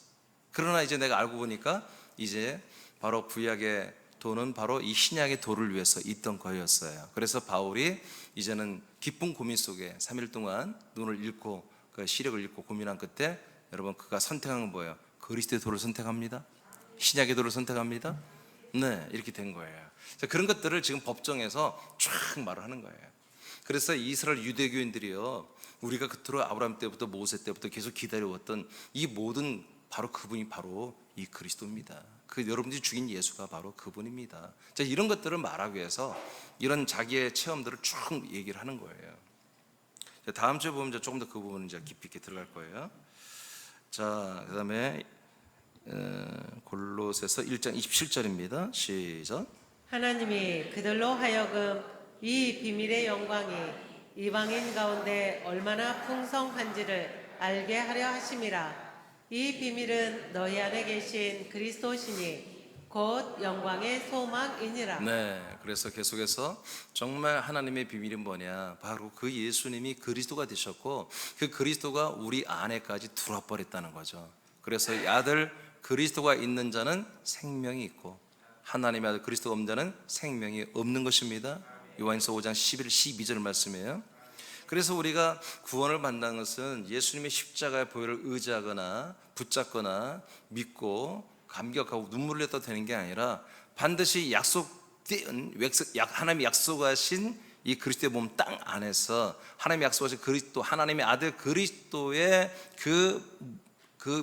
그러나 이제 내가 알고 보니까 이제 바로 구약의 도는 바로 이 신약의 도를 위해서 있던 거였어요. 그래서 바울이 이제는 기쁜 고민 속에 3일 동안 눈을 잃고 그 시력을 잃고 고민한 끝에 여러분 그가 선택한 건 뭐예요? 그리스도의 도를 선택합니다. 신약의 도를 선택합니다. 네, 이렇게 된 거예요. 그런 것들을 지금 법정에서 쫙 말을 하는 거예요. 그래서 이스라엘 유대교인들이요, 우리가 그토록 아브라함 때부터 모세 때부터 계속 기다려왔던 이 모든 바로 그분이 바로 이 그리스도입니다. 그 여러분들이 죽인 예수가 바로 그분입니다. 자, 이런 것들을 말하기 위해서 이런 자기의 체험들을 쭉 얘기를 하는 거예요. 자, 다음 주에 보면 조금 더 그 부분은 이제 깊이 있게 들어갈 거예요. 자, 그다음에 골로새서 1장 27절입니다. 시작.
하나님이 그들로 하여금 이 비밀의 영광이 이방인 가운데 얼마나 풍성한지를 알게 하려 하심이라. 이 비밀은 너희 안에 계신 그리스도시니 곧 영광의 소망이니라.
네, 그래서 계속해서 정말 하나님의 비밀이 뭐냐, 바로 그 예수님이 그리스도가 되셨고 그 그리스도가 우리 안에까지 들어와 버렸다는 거죠. 그래서 이 아들 그리스도가 있는 자는 생명이 있고 하나님의 아들 그리스도가 없는 자는 생명이 없는 것입니다. 요한일서 5장 11, 12절 말씀이에요. 그래서 우리가 구원을 받는 것은 예수님의 십자가의 보혈을 의지하거나 붙잡거나 믿고 감격하고 눈물을 흘려도 되는 게 아니라 반드시 하나님이 약속하신 이 그리스도의 몸 땅 안에서 하나님이 약속하신 그리스도, 하나님의 아들 그리스도의 그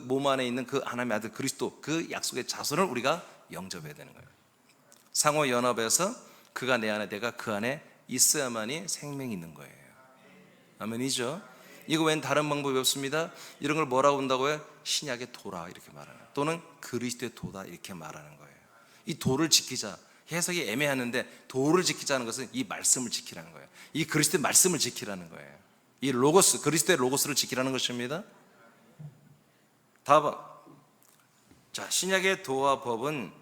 몸 안에 있는 그 하나님의 아들 그리스도, 그 약속의 자손을 우리가 영접해야 되는 거예요. 상호 연합에서 그가 내 안에, 내가 그 안에 있어야만이 생명이 있는 거예요. 아멘이죠. 이거 웬 다른 방법이 없습니다. 이런 걸 뭐라고 한다고요? 신약의 도라 이렇게 말하는, 또는 그리스도의 도다 이렇게 말하는 거예요. 이 도를 지키자, 해석이 애매하는데 도를 지키자는 것은 이 말씀을 지키라는 거예요. 이 그리스도의 말씀을 지키라는 거예요. 이 로고스, 그리스도의 로고스를 지키라는 것입니다. 다음, 자, 신약의 도와 법은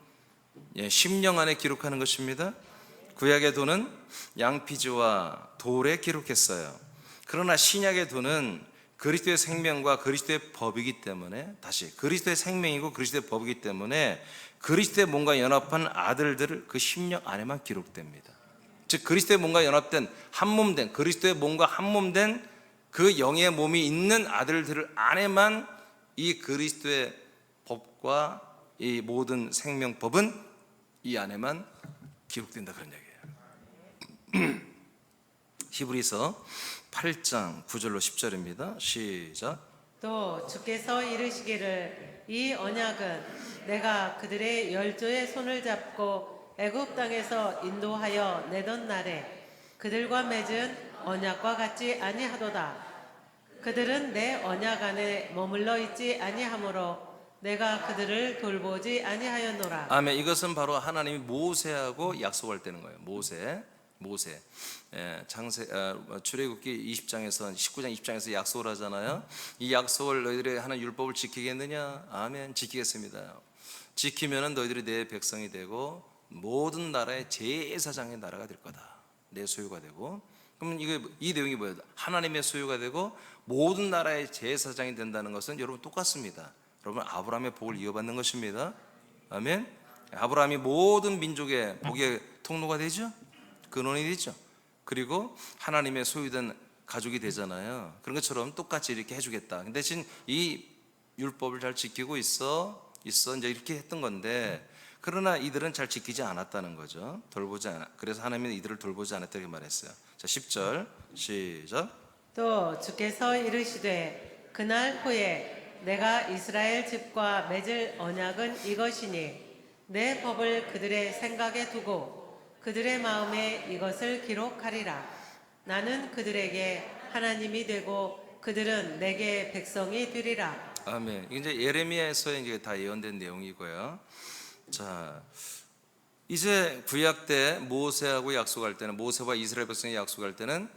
심령 안에 기록하는 것입니다. 구약의 도는 양피지와 돌에 기록했어요. 그러나 신약의 도는 그리스도의 생명과 그리스도의 법이기 때문에, 다시 그리스도의 생명이고 그리스도의 법이기 때문에 그리스도의 몸과 연합한 아들들을 그 심령 안에만 기록됩니다. 즉 그리스도의 몸과 연합된, 한몸된, 그리스도의 몸과 한몸된 그 영의 몸이 있는 아들들 안에만 이 그리스도의 법과 이 모든 생명법은 이 안에만 기록된다, 그런 얘기예요. 히브리서 8장 9절로 10절입니다. 시작.
또 주께서 이르시기를 이 언약은 내가 그들의 열조의 손을 잡고 애굽 땅에서 인도하여 내던 날에 그들과 맺은 언약과 같지 아니하도다. 그들은 내 언약 안에 머물러 있지 아니하므로 내가 그들을 돌보지 아니하였노라.
아멘. 이것은 바로 하나님이 모세하고 약속할 때는 거예요. 모세, 모세. 출애굽기 20장에서 19장 20장에서 약속을 하잖아요. 이 약속을 너희들이 하는 율법을 지키겠느냐? 아멘. 지키겠습니다. 지키면은 너희들이 내 백성이 되고 모든 나라의 제사장의 나라가 될 거다. 내 소유가 되고. 그러면 이 내용이 뭐예요? 하나님의 소유가 되고 모든 나라의 제사장이 된다는 것은 여러분 똑같습니다. 여러분 아브라함의 복을 이어받는 것입니다. 아멘. 아브라함이 모든 민족의 복의 통로가 되죠. 근원이 되죠. 그리고 하나님의 소유된 가족이 되잖아요. 그런 것처럼 똑같이 이렇게 해주겠다. 근데 대신 이 율법을 잘 지키고 있어 이제 이렇게 했던 건데, 그러나 이들은 잘 지키지 않았다는 거죠. 돌보지 않아. 그래서 하나님은 이들을 돌보지 않았다 이렇게 말했어요. 자, 10절 시작.
또 주께서 이르시되 그날 후에 내가 이스라엘 집과 맺을 언약은 이것이니 내 법을 그들의 생각에 두고 그들의 마음에 이것을 기록하리라. 나는 그들에게 하나님이 되고 그들은 내게 백성이 되리라.
아멘. 이제 예레미야에서 이제 다 예언된 내용이고요. 자, 이제 구약 때 모세하고 약속할 때는, 모세와 이스라엘 백성이 약속할 때는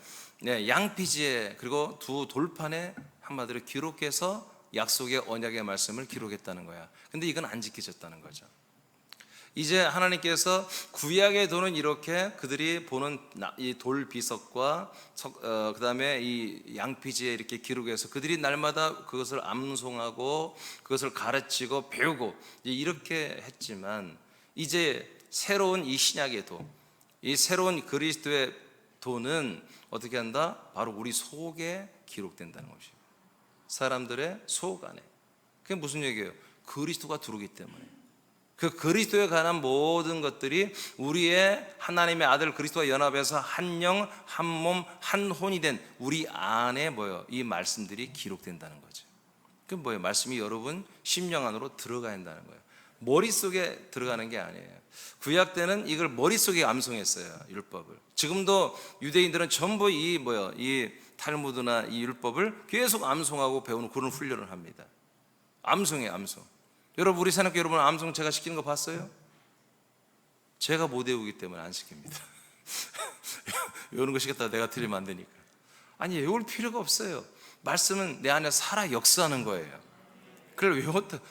양피지에 그리고 두 돌판에 한마디로 기록해서 약속의 언약의 말씀을 기록했다는 거야. 근데 이건 안 지켜졌다는 거죠. 이제 하나님께서 구약의 도는 이렇게 그들이 보는 이 돌 비석과 그 다음에 이 양피지에 이렇게 기록해서 그들이 날마다 그것을 암송하고 그것을 가르치고 배우고 이렇게 했지만, 이제 새로운 이 신약의 도, 이 새로운 그리스도의 도는 어떻게 한다? 바로 우리 속에 기록된다는 것이에요. 사람들의 속 안에. 그게 무슨 얘기예요? 그리스도가 들어오기 때문에. 그 그리스도에 관한 모든 것들이 우리의 하나님의 아들 그리스도와 연합해서 한 영, 한 몸, 한 혼이 된 우리 안에 이 말씀들이 기록된다는 거죠. 그 뭐예요? 말씀이 여러분 심령 안으로 들어가야 한다는 거예요. 머릿속에 들어가는 게 아니에요. 구약 때는 이걸 머릿속에 암송했어요, 율법을. 지금도 유대인들은 전부 이 탈무드나 이 율법을 계속 암송하고 배우는 그런 훈련을 합니다. 암송이에요, 암송. 여러분, 우리 사람께 여러분 암송 제가 시키는 거 봤어요? 제가 못 외우기 때문에 안 시킵니다. 외우는 거 시켰다가 내가 틀리면 안 되니까. 아니, 외울 필요가 없어요. 말씀은 내 안에 살아 역사하는 거예요. 그걸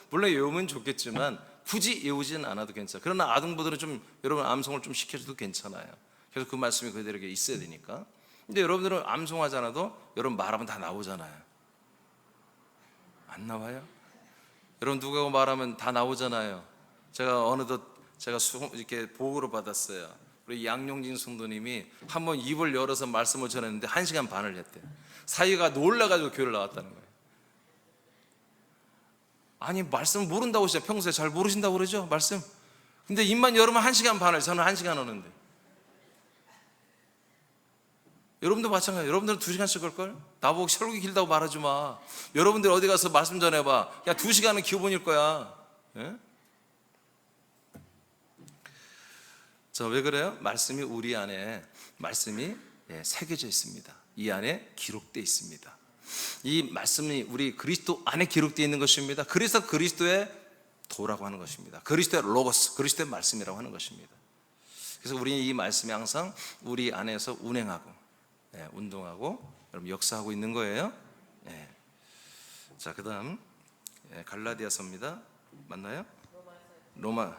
물론 외우면 좋겠지만 굳이 외우지는 않아도 괜찮아요. 그러나 아동부들은 좀 여러분 암송을 좀 시켜줘도 괜찮아요. 그래서 그 말씀이 그들에게 있어야 되니까. 근데 여러분들은 암송하지 않아도 여러분 말하면 다 나오잖아요. 안 나와요? 여러분 누가 말하면 다 나오잖아요. 제가 어느덧 이렇게 보고를 받았어요. 우리 양용진 성도님이 한번 입을 열어서 말씀을 전했는데 1시간 반을 했대요. 사이가 놀라가지고 교회를 나왔다는 거예요. 아니, 말씀 모른다고 하시죠. 평소에 잘 모르신다고 그러죠, 말씀. 근데 입만 열으면 1시간 반을, 저는 1시간 하는데. 여러분도 마찬가지예요. 여러분들은 2시간씩 걸걸? 나보고 설교 길다고 말하지 마. 여러분들 어디 가서 말씀 전해봐. 야, 2시간은 기본일 거야. 예? 자, 왜 그래요? 말씀이 우리 안에 새겨져 있습니다. 이 안에 기록되어 있습니다. 이 말씀이 우리 그리스도 안에 기록되어 있는 것입니다. 그래서 그리스도의 도라고 하는 것입니다. 그리스도의 로고스, 그리스도의 말씀이라고 하는 것입니다. 그래서 우리는 이 말씀이 항상 우리 안에서 운행하고 운동하고 여러분 역사하고 있는 거예요. 자, 그 다음 갈라디아서입니다. 맞나요? 로마서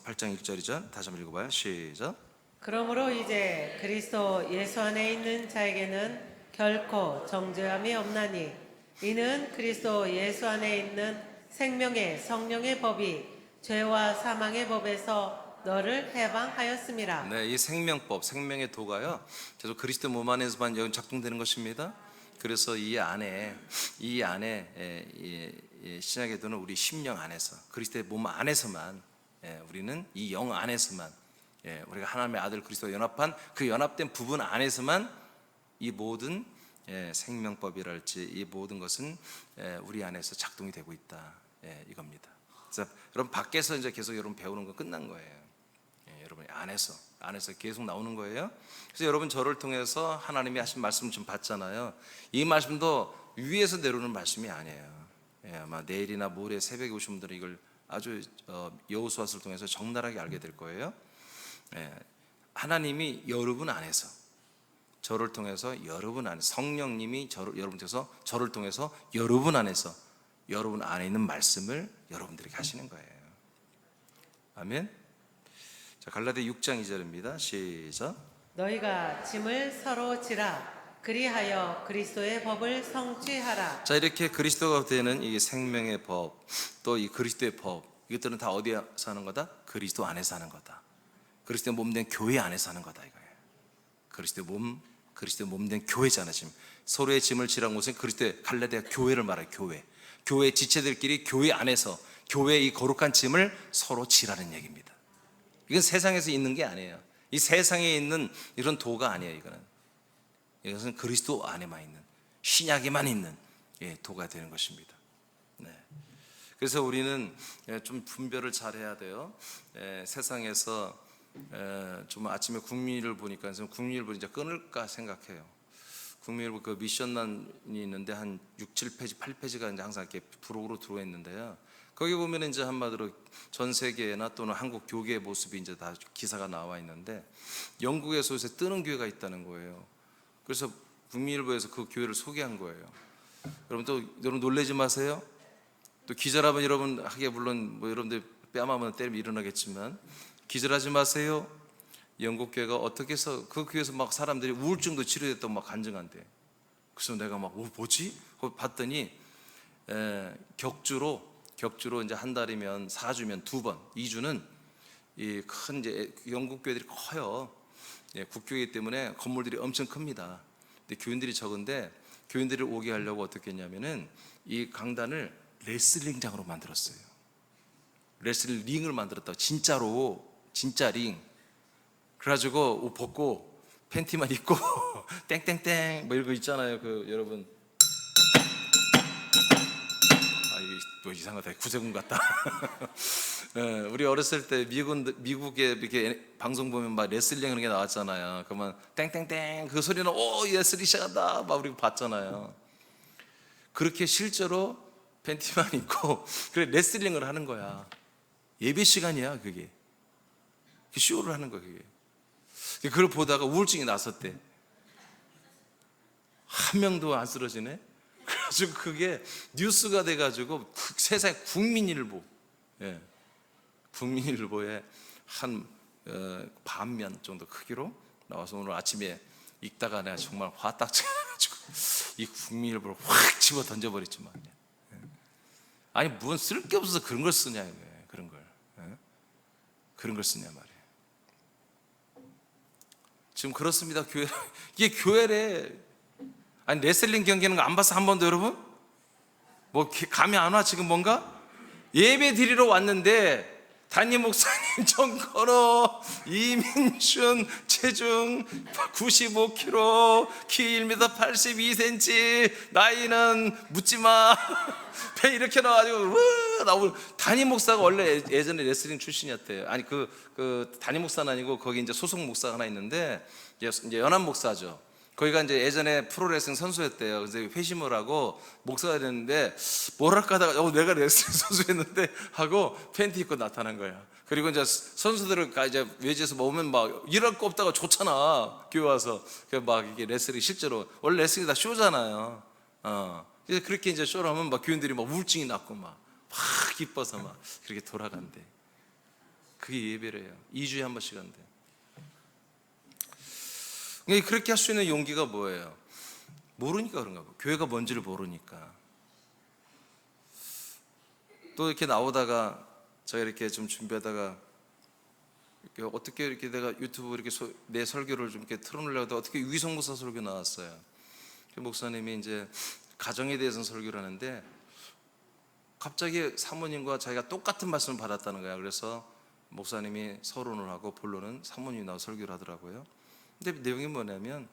8장 1절이죠. 다시 한번 읽어봐요. 시작.
그러므로 이제 그리스도 예수 안에 있는 자에게는 결코 정죄함이 없나니 이는 그리스도 예수 안에 있는 생명의 성령의 법이 죄와 사망의 법에서 너를 해방하였음이라.
네, 이 생명법, 생명의 도가요, 계속 그리스도 몸 안에서만 작동되는 것입니다. 그래서 이 안에 신약의 도는 우리 심령 안에서, 그리스도의 몸 안에서만, 우리는 이 영 안에서만, 우리가 하나님의 아들 그리스도와 연합한 그 연합된 부분 안에서만 이 모든 생명법이랄지 이 모든 것은 우리 안에서 작동이 되고 있다, 이겁니다. 그래서 여러분 밖에서 이제 계속 여러분 배우는 건 끝난 거예요. 여러분이 안에서 계속 나오는 거예요. 그래서 여러분 저를 통해서 하나님이 하신 말씀 좀 봤잖아요. 이 말씀도 위에서 내려오는 말씀이 아니에요. 아마 내일이나 모레 새벽에 오신 분들은 이걸 아주 여호수아서를 통해서 적나라하게 알게 될 거예요. 하나님이 여러분 안에서, 저를 통해서 여러분 안에, 성령님이 여러분 통해서, 저를 통해서 여러분 안에서, 여러분 안에 있는 말씀을 여러분들에게 하시는 거예요. 아멘. 자, 갈라디아 6장 2절입니다. 시작.
너희가 짐을 서로 지라. 그리하여 그리스도의 법을 성취하라.
자, 이렇게 그리스도가 되는 이 생명의 법, 또 이 그리스도의 법, 이것들은 다 어디에 사는 거다? 그리스도 안에서 하는 거다. 그리스도의 몸된 교회 안에서 하는 거다 이거예요. 그리스도의 몸된 교회잖아요. 지금 서로의 짐을 지라는 것은 그리스도의, 갈라디아 교회를 말해요. 교회 지체들끼리 교회 안에서 교회의 이 거룩한 짐을 서로 지라는 얘기입니다. 이건 세상에서 있는 게 아니에요. 이 세상에 있는 이런 도가 아니에요. 이것은 그리스도 안에만 있는, 신약에만 있는 도가 되는 것입니다. 네. 그래서 우리는 좀 분별을 잘 해야 돼요. 세상에서 좀 아침에 국민일보를 보니까 국민일보 이제 끊을까 생각해요. 국민일보 그 미션란이 있는데 한 6, 7페이지, 8페이지가 이제 항상 이렇게 부록으로 들어와 있는데요. 거기 보면 이제 한마디로 전 세계나 또는 한국 교계의 모습이 이제 다 기사가 나와 있는데, 영국에서 요새 뜨는 교회가 있다는 거예요. 그래서 국민일보에서 그 교회를 소개한 거예요. 여러분 놀라지 마세요. 또 기절하면 여러분 하기에 물론 뭐 여러분들 뺨 한번 때리면 일어나겠지만 기절하지 마세요. 영국 교회가 어떻게 해서 그 교회에서 막 사람들이 우울증도 치료됐다고 막 간증한대. 그래서 내가 막 뭐지? 봤더니 격주로 이제 한 달이면 4주면 2번, 2주는 이 큰 이제 영국 교회들이 커요. 국교이기 때문에 건물들이 엄청 큽니다. 근데 교인들이 적은데 교인들을 오게 하려고 어떻게 했냐면은 이 강단을 레슬링장으로 만들었어요. 레슬링을 만들었다고, 진짜로, 진짜 링. 그래가지고 옷 벗고 팬티만 입고 땡땡땡 뭐 이런 거 있잖아요. 그 여러분, 이게 또 이상하다. 구세군 같다. 우리 어렸을 때 미국에 이렇게 방송 보면 막 레슬링 그런 게 나왔잖아요. 그러면 땡땡땡 그 소리는 오 레슬링 시작한다 막 우리 봤잖아요. 그렇게 실제로 팬티만 입고 그래 레슬링을 하는 거야. 예배 시간이야 그게. 쇼를 하는 거야 그게. 그걸 보다가 우울증이 났었대. 한 명도 안 쓰러지네. 그래가지고 그게 뉴스가 돼가지고 세상에 국민일보, 국민일보에 한 반면 정도 크기로 나와서 오늘 아침에 읽다가 내가 정말 화 딱 쳐가지고 이 국민일보를 확 집어 던져버렸지만, 아니 무슨 쓸 게 없어서 그런 걸 쓰냐 이거예요. 그런 걸 쓰냐 말이에요. 지금 그렇습니다. 교회, 이게 교회래. 아니 레슬링 경기는 거 안 봤어 한 번도 여러분? 뭐 감이 안 와 지금 뭔가? 예배 드리러 왔는데 담임 목사님 정건호, 이민춘, 체중 95kg, 키 1m 82cm, 나이는 묻지마. 배 이렇게 나와가지고 나오고, 담임 목사가 원래 예전에 레슬링 출신이었대요. 아니 그 담임 목사는 아니고 거기 이제 소속 목사가 하나 있는데 이제 연합 목사죠. 거기가 이제 예전에 프로레슬링 선수였대요. 그래서 회심을 하고 목사가 됐는데 뭐랄까 하다가 내가 레슬링 선수였는데 하고 팬티 입고 나타난 거야. 그리고 이제 선수들을 이제 외지에서 오면 막 일할 거 없다가 좋잖아. 교회 와서 막 이게 레슬링 실제로 원래 레슬링이 다 쇼잖아요. 그래서 그렇게 이제 쇼를 하면 막 교인들이 막 우울증이 났고 막 기뻐서 막 그렇게 돌아간대. 그게 예배래요. 2주에 한 번씩 한대. 그렇게 할 수 있는 용기가 뭐예요? 모르니까 그런가 봐. 교회가 뭔지를 모르니까. 또 이렇게 나오다가 제가 이렇게 좀 준비하다가 어떻게 이렇게 내가 유튜브 이렇게 내 설교를 좀 이렇게 틀어놓으려고 하다가 어떻게 유기성 목사 설교 나왔어요. 그 목사님이 이제 가정에 대해서 설교를 하는데 갑자기 사모님과 자기가 똑같은 말씀을 받았다는 거야. 그래서 목사님이 서론을 하고 본론은 사모님이 나와 설교를 하더라고요. 근데 내용이 뭐냐면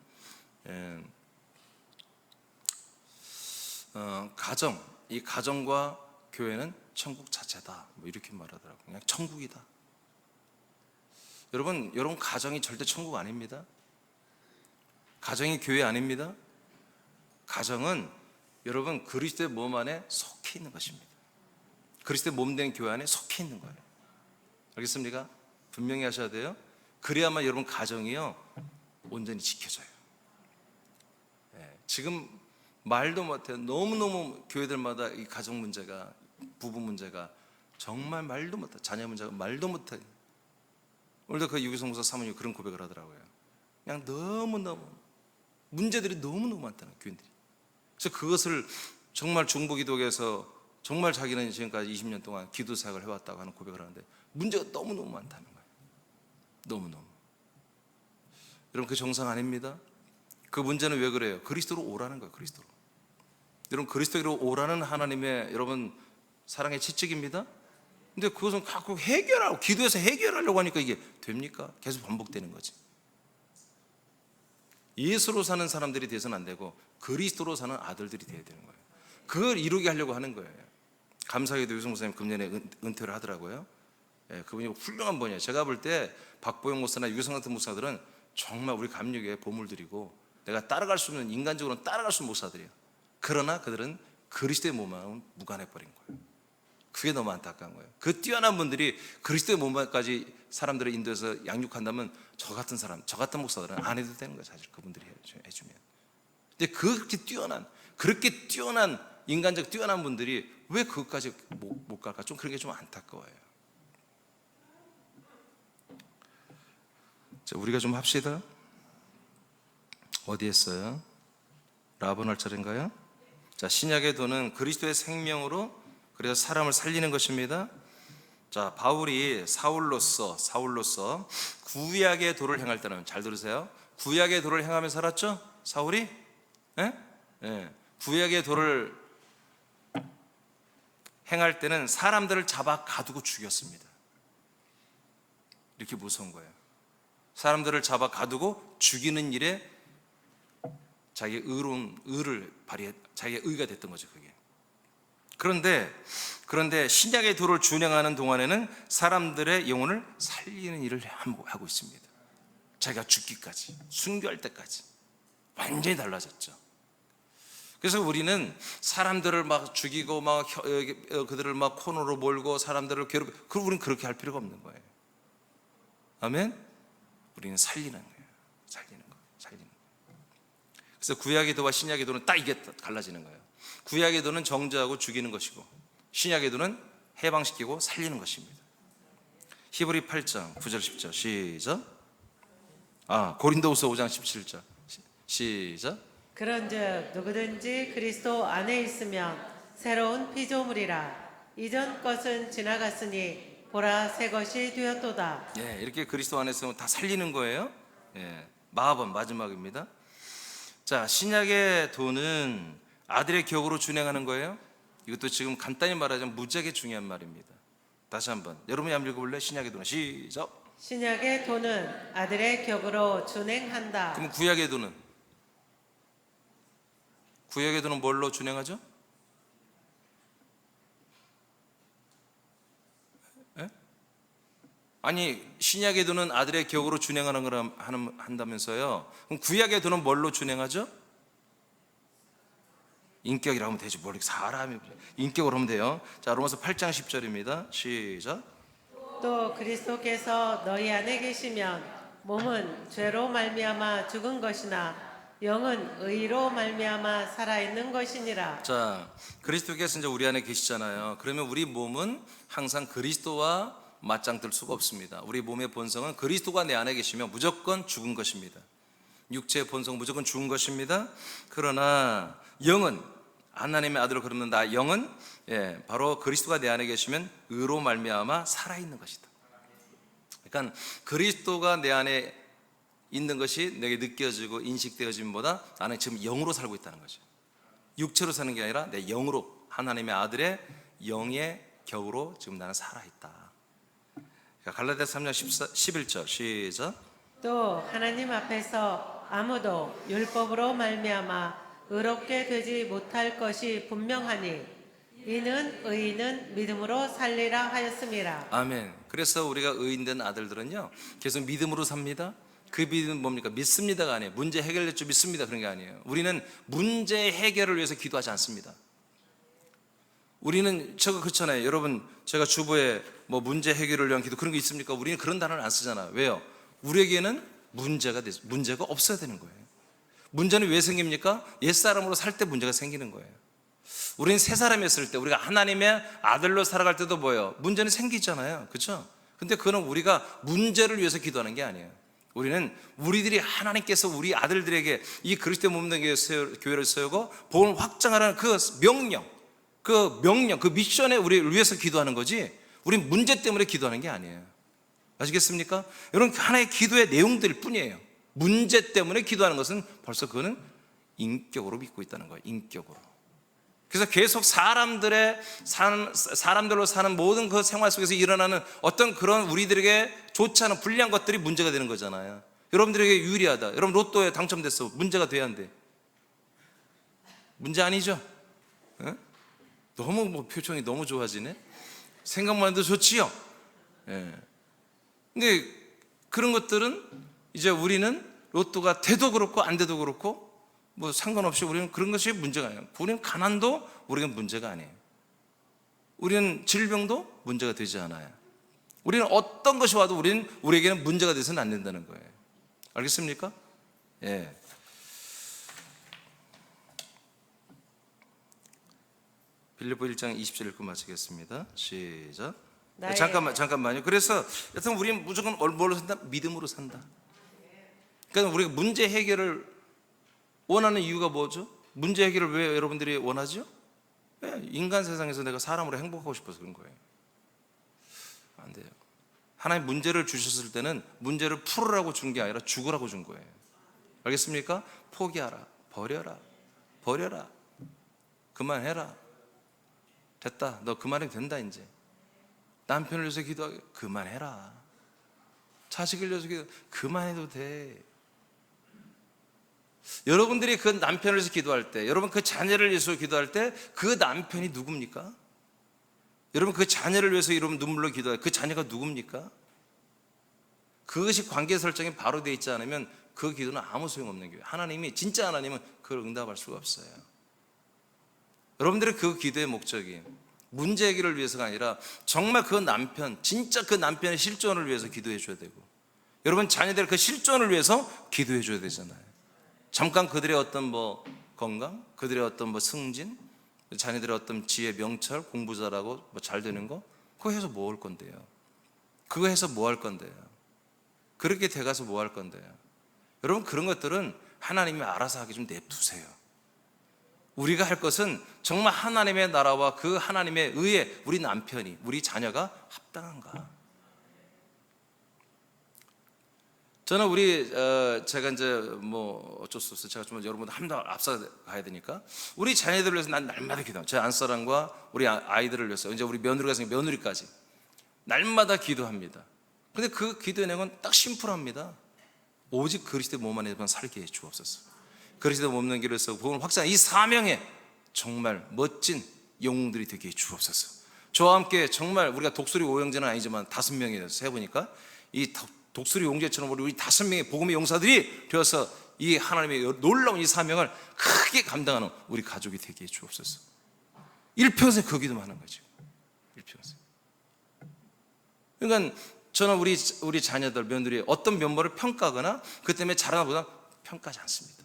이 가정과 교회는 천국 자체다. 뭐 이렇게 말하더라고요. 그냥 천국이다. 여러분 가정이 절대 천국 아닙니다. 가정이 교회 아닙니다. 가정은 여러분 그리스도의 몸 안에 속해 있는 것입니다. 그리스도의 몸된 교회 안에 속해 있는 거예요. 알겠습니까? 분명히 하셔야 돼요. 그래야만 여러분 가정이요 온전히 지켜져요. 지금 말도 못해요. 너무너무 교회들마다 이 가정 문제가, 부부 문제가 정말 말도 못해. 자녀 문제가 말도 못해. 오늘도 그 유기성 목사 사모님이 그런 고백을 하더라고요. 그냥 너무너무 문제들이 너무너무 많다는 교인들이. 그래서 그것을 정말 중보기도에서 정말 자기는 지금까지 20년 동안 기도 사역을 해왔다고 하는 고백을 하는데 문제가 너무너무 많다는 거예요. 너무너무. 여러분 그 정상 아닙니다. 그 문제는 왜 그래요? 그리스도로 오라는 거예요. 그리스도로. 여러분 그리스도로 오라는 하나님의 여러분 사랑의 채찍입니다. 근데 그것은 갖고 해결하고 기도해서 해결하려고 하니까 이게 됩니까? 계속 반복되는 거지. 예수로 사는 사람들이 돼서는 안 되고 그리스도로 사는 아들들이 돼야 되는 거예요. 그걸 이루게 하려고 하는 거예요. 감사하게도 유승 목사님 금년에 은퇴를 하더라고요. 그분이 훌륭한 분이에요. 제가 볼 때 박보영 목사나 유승 같은 목사들은 정말 우리 감리교회 보물들이고 내가 따라갈 수 없는, 인간적으로는 따라갈 수 없는 목사들이에요. 그러나 그들은 그리스도의 몸만 무관해버린 거예요. 그게 너무 안타까운 거예요. 그 뛰어난 분들이 그리스도의 몸까지 사람들을 인도해서 양육한다면 저 같은 사람, 저 같은 목사들은 안 해도 되는 거예요. 사실 그분들이 해주면. 근데 그렇게 뛰어난 인간적 뛰어난 분들이 왜 그것까지 못 갈까? 좀 그런 게 좀 안타까워요. 자, 우리가 좀 합시다. 어디 했어요? 라본할 차례인가요? 자, 신약의 도는 그리스도의 생명으로 그래서 사람을 살리는 것입니다. 자, 바울이 사울로서 구약의 도를 행할 때는, 잘 들으세요. 구약의 도를 행하며 살았죠? 사울이? 구약의 도를 행할 때는 사람들을 잡아 가두고 죽였습니다. 이렇게 무서운 거예요. 사람들을 잡아 가두고 죽이는 일에 자기의 의를 발휘해, 자기의 의가 됐던 거죠, 그게. 그런데 신약의 도를 준행하는 동안에는 사람들의 영혼을 살리는 일을 하고 있습니다. 자기가 죽기까지, 순교할 때까지 완전히 달라졌죠. 그래서 우리는 사람들을 막 죽이고 막 그들을 막 코너로 몰고 사람들을 괴롭히고, 우리는 그렇게 할 필요가 없는 거예요. 아멘. 우리는 살리는 거예요. 살리는 거. 그래서 구약의 도와 신약의 도는 딱 이게 갈라지는 거예요. 구약의 도는 정죄하고 죽이는 것이고 신약의 도는 해방시키고 살리는 것입니다. 히브리 8장 9절 10절 시작. 고린도후서 5장 17절 시작.
그런즉 누구든지 그리스도 안에 있으면 새로운 피조물이라. 이전 것은 지나갔으니 보라 새 것이 되었도다.
이렇게 그리스도 안에 있으면 다 살리는 거예요. 마하번 마지막입니다. 자, 신약의 도는 아들의 격으로 준행하는 거예요. 이것도 지금 간단히 말하자면 무지하게 중요한 말입니다. 다시 한번 여러분이 한번 읽어볼래요? 신약의 도는 시작.
신약의 도는 아들의 격으로 준행한다.
그럼 구약의 도는 뭘로 준행하죠? 아니, 신약의 도는 아들의 격으로 준행하는 걸 한다면서요. 그럼 구약의 도는 뭘로 준행하죠? 인격이라고 하면 되지. 뭘 이렇게 사람이 인격으로 하면 돼요. 자, 로마서 8장 10절입니다. 시작.
또 그리스도께서 너희 안에 계시면 몸은 죄로 말미암아 죽은 것이나 영은 의로 말미암아 살아있는 것이니라.
자, 그리스도께서 이제 우리 안에 계시잖아요. 그러면 우리 몸은 항상 그리스도와 맞짱뜰 수가 없습니다. 우리 몸의 본성은 그리스도가 내 안에 계시면 무조건 죽은 것입니다. 육체의 본성 무조건 죽은 것입니다. 그러나 영은, 하나님의 아들로 그러는 나 영은 바로 그리스도가 내 안에 계시면 의로 말미암아 살아있는 것이다. 그러니까 그리스도가 내 안에 있는 것이 내게 느껴지고 인식되어짐보다 나는 지금 영으로 살고 있다는 거죠. 육체로 사는 게 아니라 내 영으로, 하나님의 아들의 영의 격으로 지금 나는 살아있다. 갈라디아서 3장 11절 시작.
또 하나님 앞에서 아무도 율법으로 말미암아 의롭게 되지 못할 것이 분명하니 이는 의인은 믿음으로 살리라 하였음이라.
아멘. 그래서 우리가 의인된 아들들은요 계속 믿음으로 삽니다. 그 믿음은 뭡니까? 믿습니다가 아니에요. 문제 해결될 줄 믿습니다 그런 게 아니에요. 우리는 문제 해결을 위해서 기도하지 않습니다. 우리는 제가 그렇잖아요. 여러분, 제가 주보에 뭐 문제 해결을 위한 기도 그런 거 있습니까? 우리는 그런 단어를 안 쓰잖아요. 왜요? 우리에게는 문제가 없어야 되는 거예요. 문제는 왜 생깁니까? 옛사람으로 살 때 문제가 생기는 거예요. 우리는 새 사람이었을 때, 우리가 하나님의 아들로 살아갈 때도 뭐예요? 문제는 생기잖아요. 그렇죠? 근데 그거는 우리가 문제를 위해서 기도하는 게 아니에요. 우리는 우리들이 하나님께서 우리 아들들에게 이 그리스도의 몸 된 교회를 세우고 복음을 확장하라는 그 명령, 그 미션에 우리를 위해서 기도하는 거지, 우린 문제 때문에 기도하는 게 아니에요. 아시겠습니까? 여러분, 하나의 기도의 내용들일 뿐이에요. 문제 때문에 기도하는 것은 벌써 그거는 인격으로 믿고 있다는 거예요. 인격으로. 그래서 계속 사람들로 사는 모든 그 생활 속에서 일어나는 어떤 그런 우리들에게 좋지 않은 불리한 것들이 문제가 되는 거잖아요. 여러분들에게 유리하다. 여러분 로또에 당첨됐어. 문제가 돼야 한대. 문제 아니죠? 어? 너무 표정이 너무 좋아지네. 생각만 해도 좋지요. 예. 근데 그런 것들은 이제 우리는 로또가 돼도 그렇고 안 돼도 그렇고 뭐 상관없이 우리는 그런 것이 문제가 아니에요. 우리는 가난도 우리는 문제가 아니에요. 우리는 질병도 문제가 되지 않아요. 우리는 어떤 것이 와도 우리에게는 문제가 돼서는 안 된다는 거예요. 알겠습니까? 예. 빌립보 1장 20절 읽고 마치겠습니다. 시작. 잠깐만요. 그래서 여튼 우리는 무조건 뭘로 산다? 믿음으로 산다. 그러니까 우리가 문제 해결을 원하는 이유가 뭐죠? 문제 해결을 왜 여러분들이 원하죠? 인간 세상에서 내가 사람으로 행복하고 싶어서 그런 거예요. 안 돼요. 하나님 문제를 주셨을 때는 문제를 풀으라고 준 게 아니라 죽으라고 준 거예요. 알겠습니까? 포기하라, 버려라, 그만해라. 됐다, 너 그만해도 된다. 이제 남편을 위해서 기도하게 그만해라. 자식을 위해서 기도 그만해도 돼. 여러분들이 그 남편을 위해서 기도할 때, 여러분 그 자녀를 위해서 기도할 때 그 남편이 누굽니까? 여러분 그 자녀를 위해서 여러분 눈물로 기도할 때 그 자녀가 누굽니까? 그것이 관계 설정이 바로 되어 있지 않으면 그 기도는 아무 소용없는 거예요. 하나님이, 진짜 하나님은 그걸 응답할 수가 없어요. 여러분들의 그 기도의 목적이 문제 해결을 위해서가 아니라 정말 그 남편, 진짜 그 남편의 실존을 위해서 기도해 줘야 되고, 여러분 자녀들 그 실존을 위해서 기도해 줘야 되잖아요. 잠깐 그들의 어떤 건강, 그들의 어떤 승진, 자녀들의 어떤 지혜, 명철, 공부 잘하고 잘 되는 거, 그거 해서 뭐 할 건데요? 그거 해서 뭐 할 건데요? 그렇게 돼가서 뭐 할 건데요? 여러분 그런 것들은 하나님이 알아서 하게 좀 냅두세요. 우리가 할 것은 정말 하나님의 나라와 그 하나님의 의에 우리 남편이, 우리 자녀가 합당한가? 저는 제가 이제 어쩔 수 없어요. 제가 좀 여러분들 한 번 앞서 가야 되니까 우리 자녀들을 위해서 난 날마다 기도해요. 제 안사랑과 우리 아이들을 위해서, 이제 우리 며느리가 생긴 며느리까지 날마다 기도합니다. 근데 그 기도의 내용은 딱 심플합니다. 오직 그리스도의 몸 안에만 살게 해 주옵소서. 그리스도의 몸된 길에서 복음을 확장하는 이 사명에 정말 멋진 영웅들이 되게 해 주옵소서. 저와 함께 정말 우리가 독수리 오형제는 아니지만 5명이 세 보니까 이 독수리 용제처럼 우리 5명의 복음의 용사들이 되어서 이 하나님의 놀라운 이 사명을 크게 감당하는 우리 가족이 되게 해 주옵소서. 일평생 그 기도만 하는 거죠. 일평생. 그러니까 저는 우리 자녀들, 며느리 어떤 면모를 평가하거나 그 때문에 잘하나 보다 평가하지 않습니다.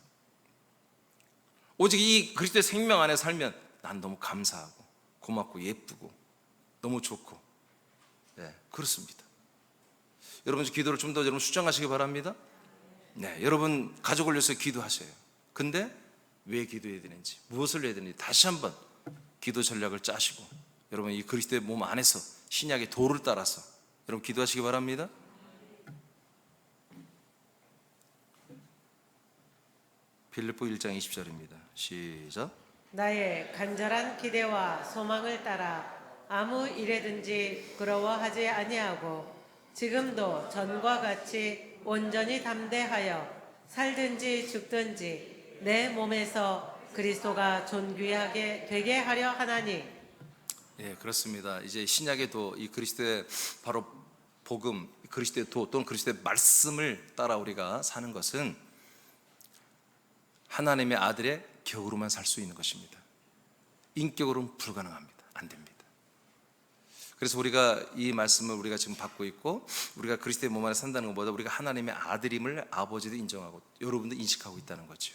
오직 이 그리스도의 생명 안에 살면 난 너무 감사하고 고맙고 예쁘고 너무 좋고, 네, 그렇습니다. 여러분 기도를 좀 더 여러분 수정하시기 바랍니다. 네, 여러분 가족을 위해서 기도하셔요. 근데 왜 기도해야 되는지, 무엇을 해야 되는지 다시 한번 기도 전략을 짜시고 여러분 이 그리스도의 몸 안에서 신약의 도를 따라서 여러분 기도하시기 바랍니다. 빌립보 1장 20절입니다. 시작.
나의 간절한 기대와 소망을 따라 아무 일에든지 부러워하지 아니하고 지금도 전과 같이 온전히 담대하여 살든지 죽든지 내 몸에서 그리스도가 존귀하게 되게 하려 하나니.
예, 그렇습니다. 이제 신약의 도, 이 그리스도의 바로 복음, 그리스도의 도 또는 그리스도의 말씀을 따라 우리가 사는 것은 하나님의 아들의 격으로만 살 수 있는 것입니다. 인격으로는 불가능합니다. 안 됩니다. 그래서 우리가 이 말씀을 우리가 지금 받고 있고 우리가 그리스도의 몸 안에 산다는 것보다 우리가 하나님의 아들임을 아버지도 인정하고 여러분도 인식하고 있다는 거죠.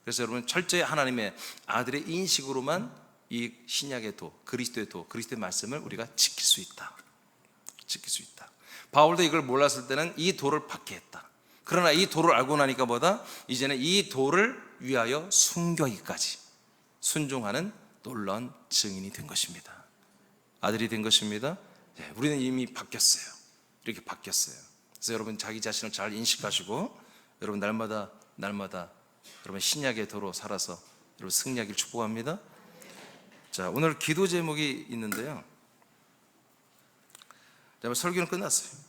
그래서 여러분 철저히 하나님의 아들의 인식으로만 이 신약의 도, 그리스도의 도, 그리스도의 말씀을 우리가 지킬 수 있다. 지킬 수 있다. 바울도 이걸 몰랐을 때는 이 도를 박해했다. 그러나 이 도를 알고 나니까 뭐다? 이제는 이 도를 위하여 순교하기까지 순종하는 놀라운 증인이 된 것입니다. 아들이 된 것입니다. 네, 우리는 이미 바뀌었어요. 이렇게 바뀌었어요. 그래서 여러분 자기 자신을 잘 인식하시고 여러분 날마다 여러분 신약의 도로 살아서 여러분 승리하기를 축복합니다. 자, 오늘 기도 제목이 있는데요. 설교는 끝났어요.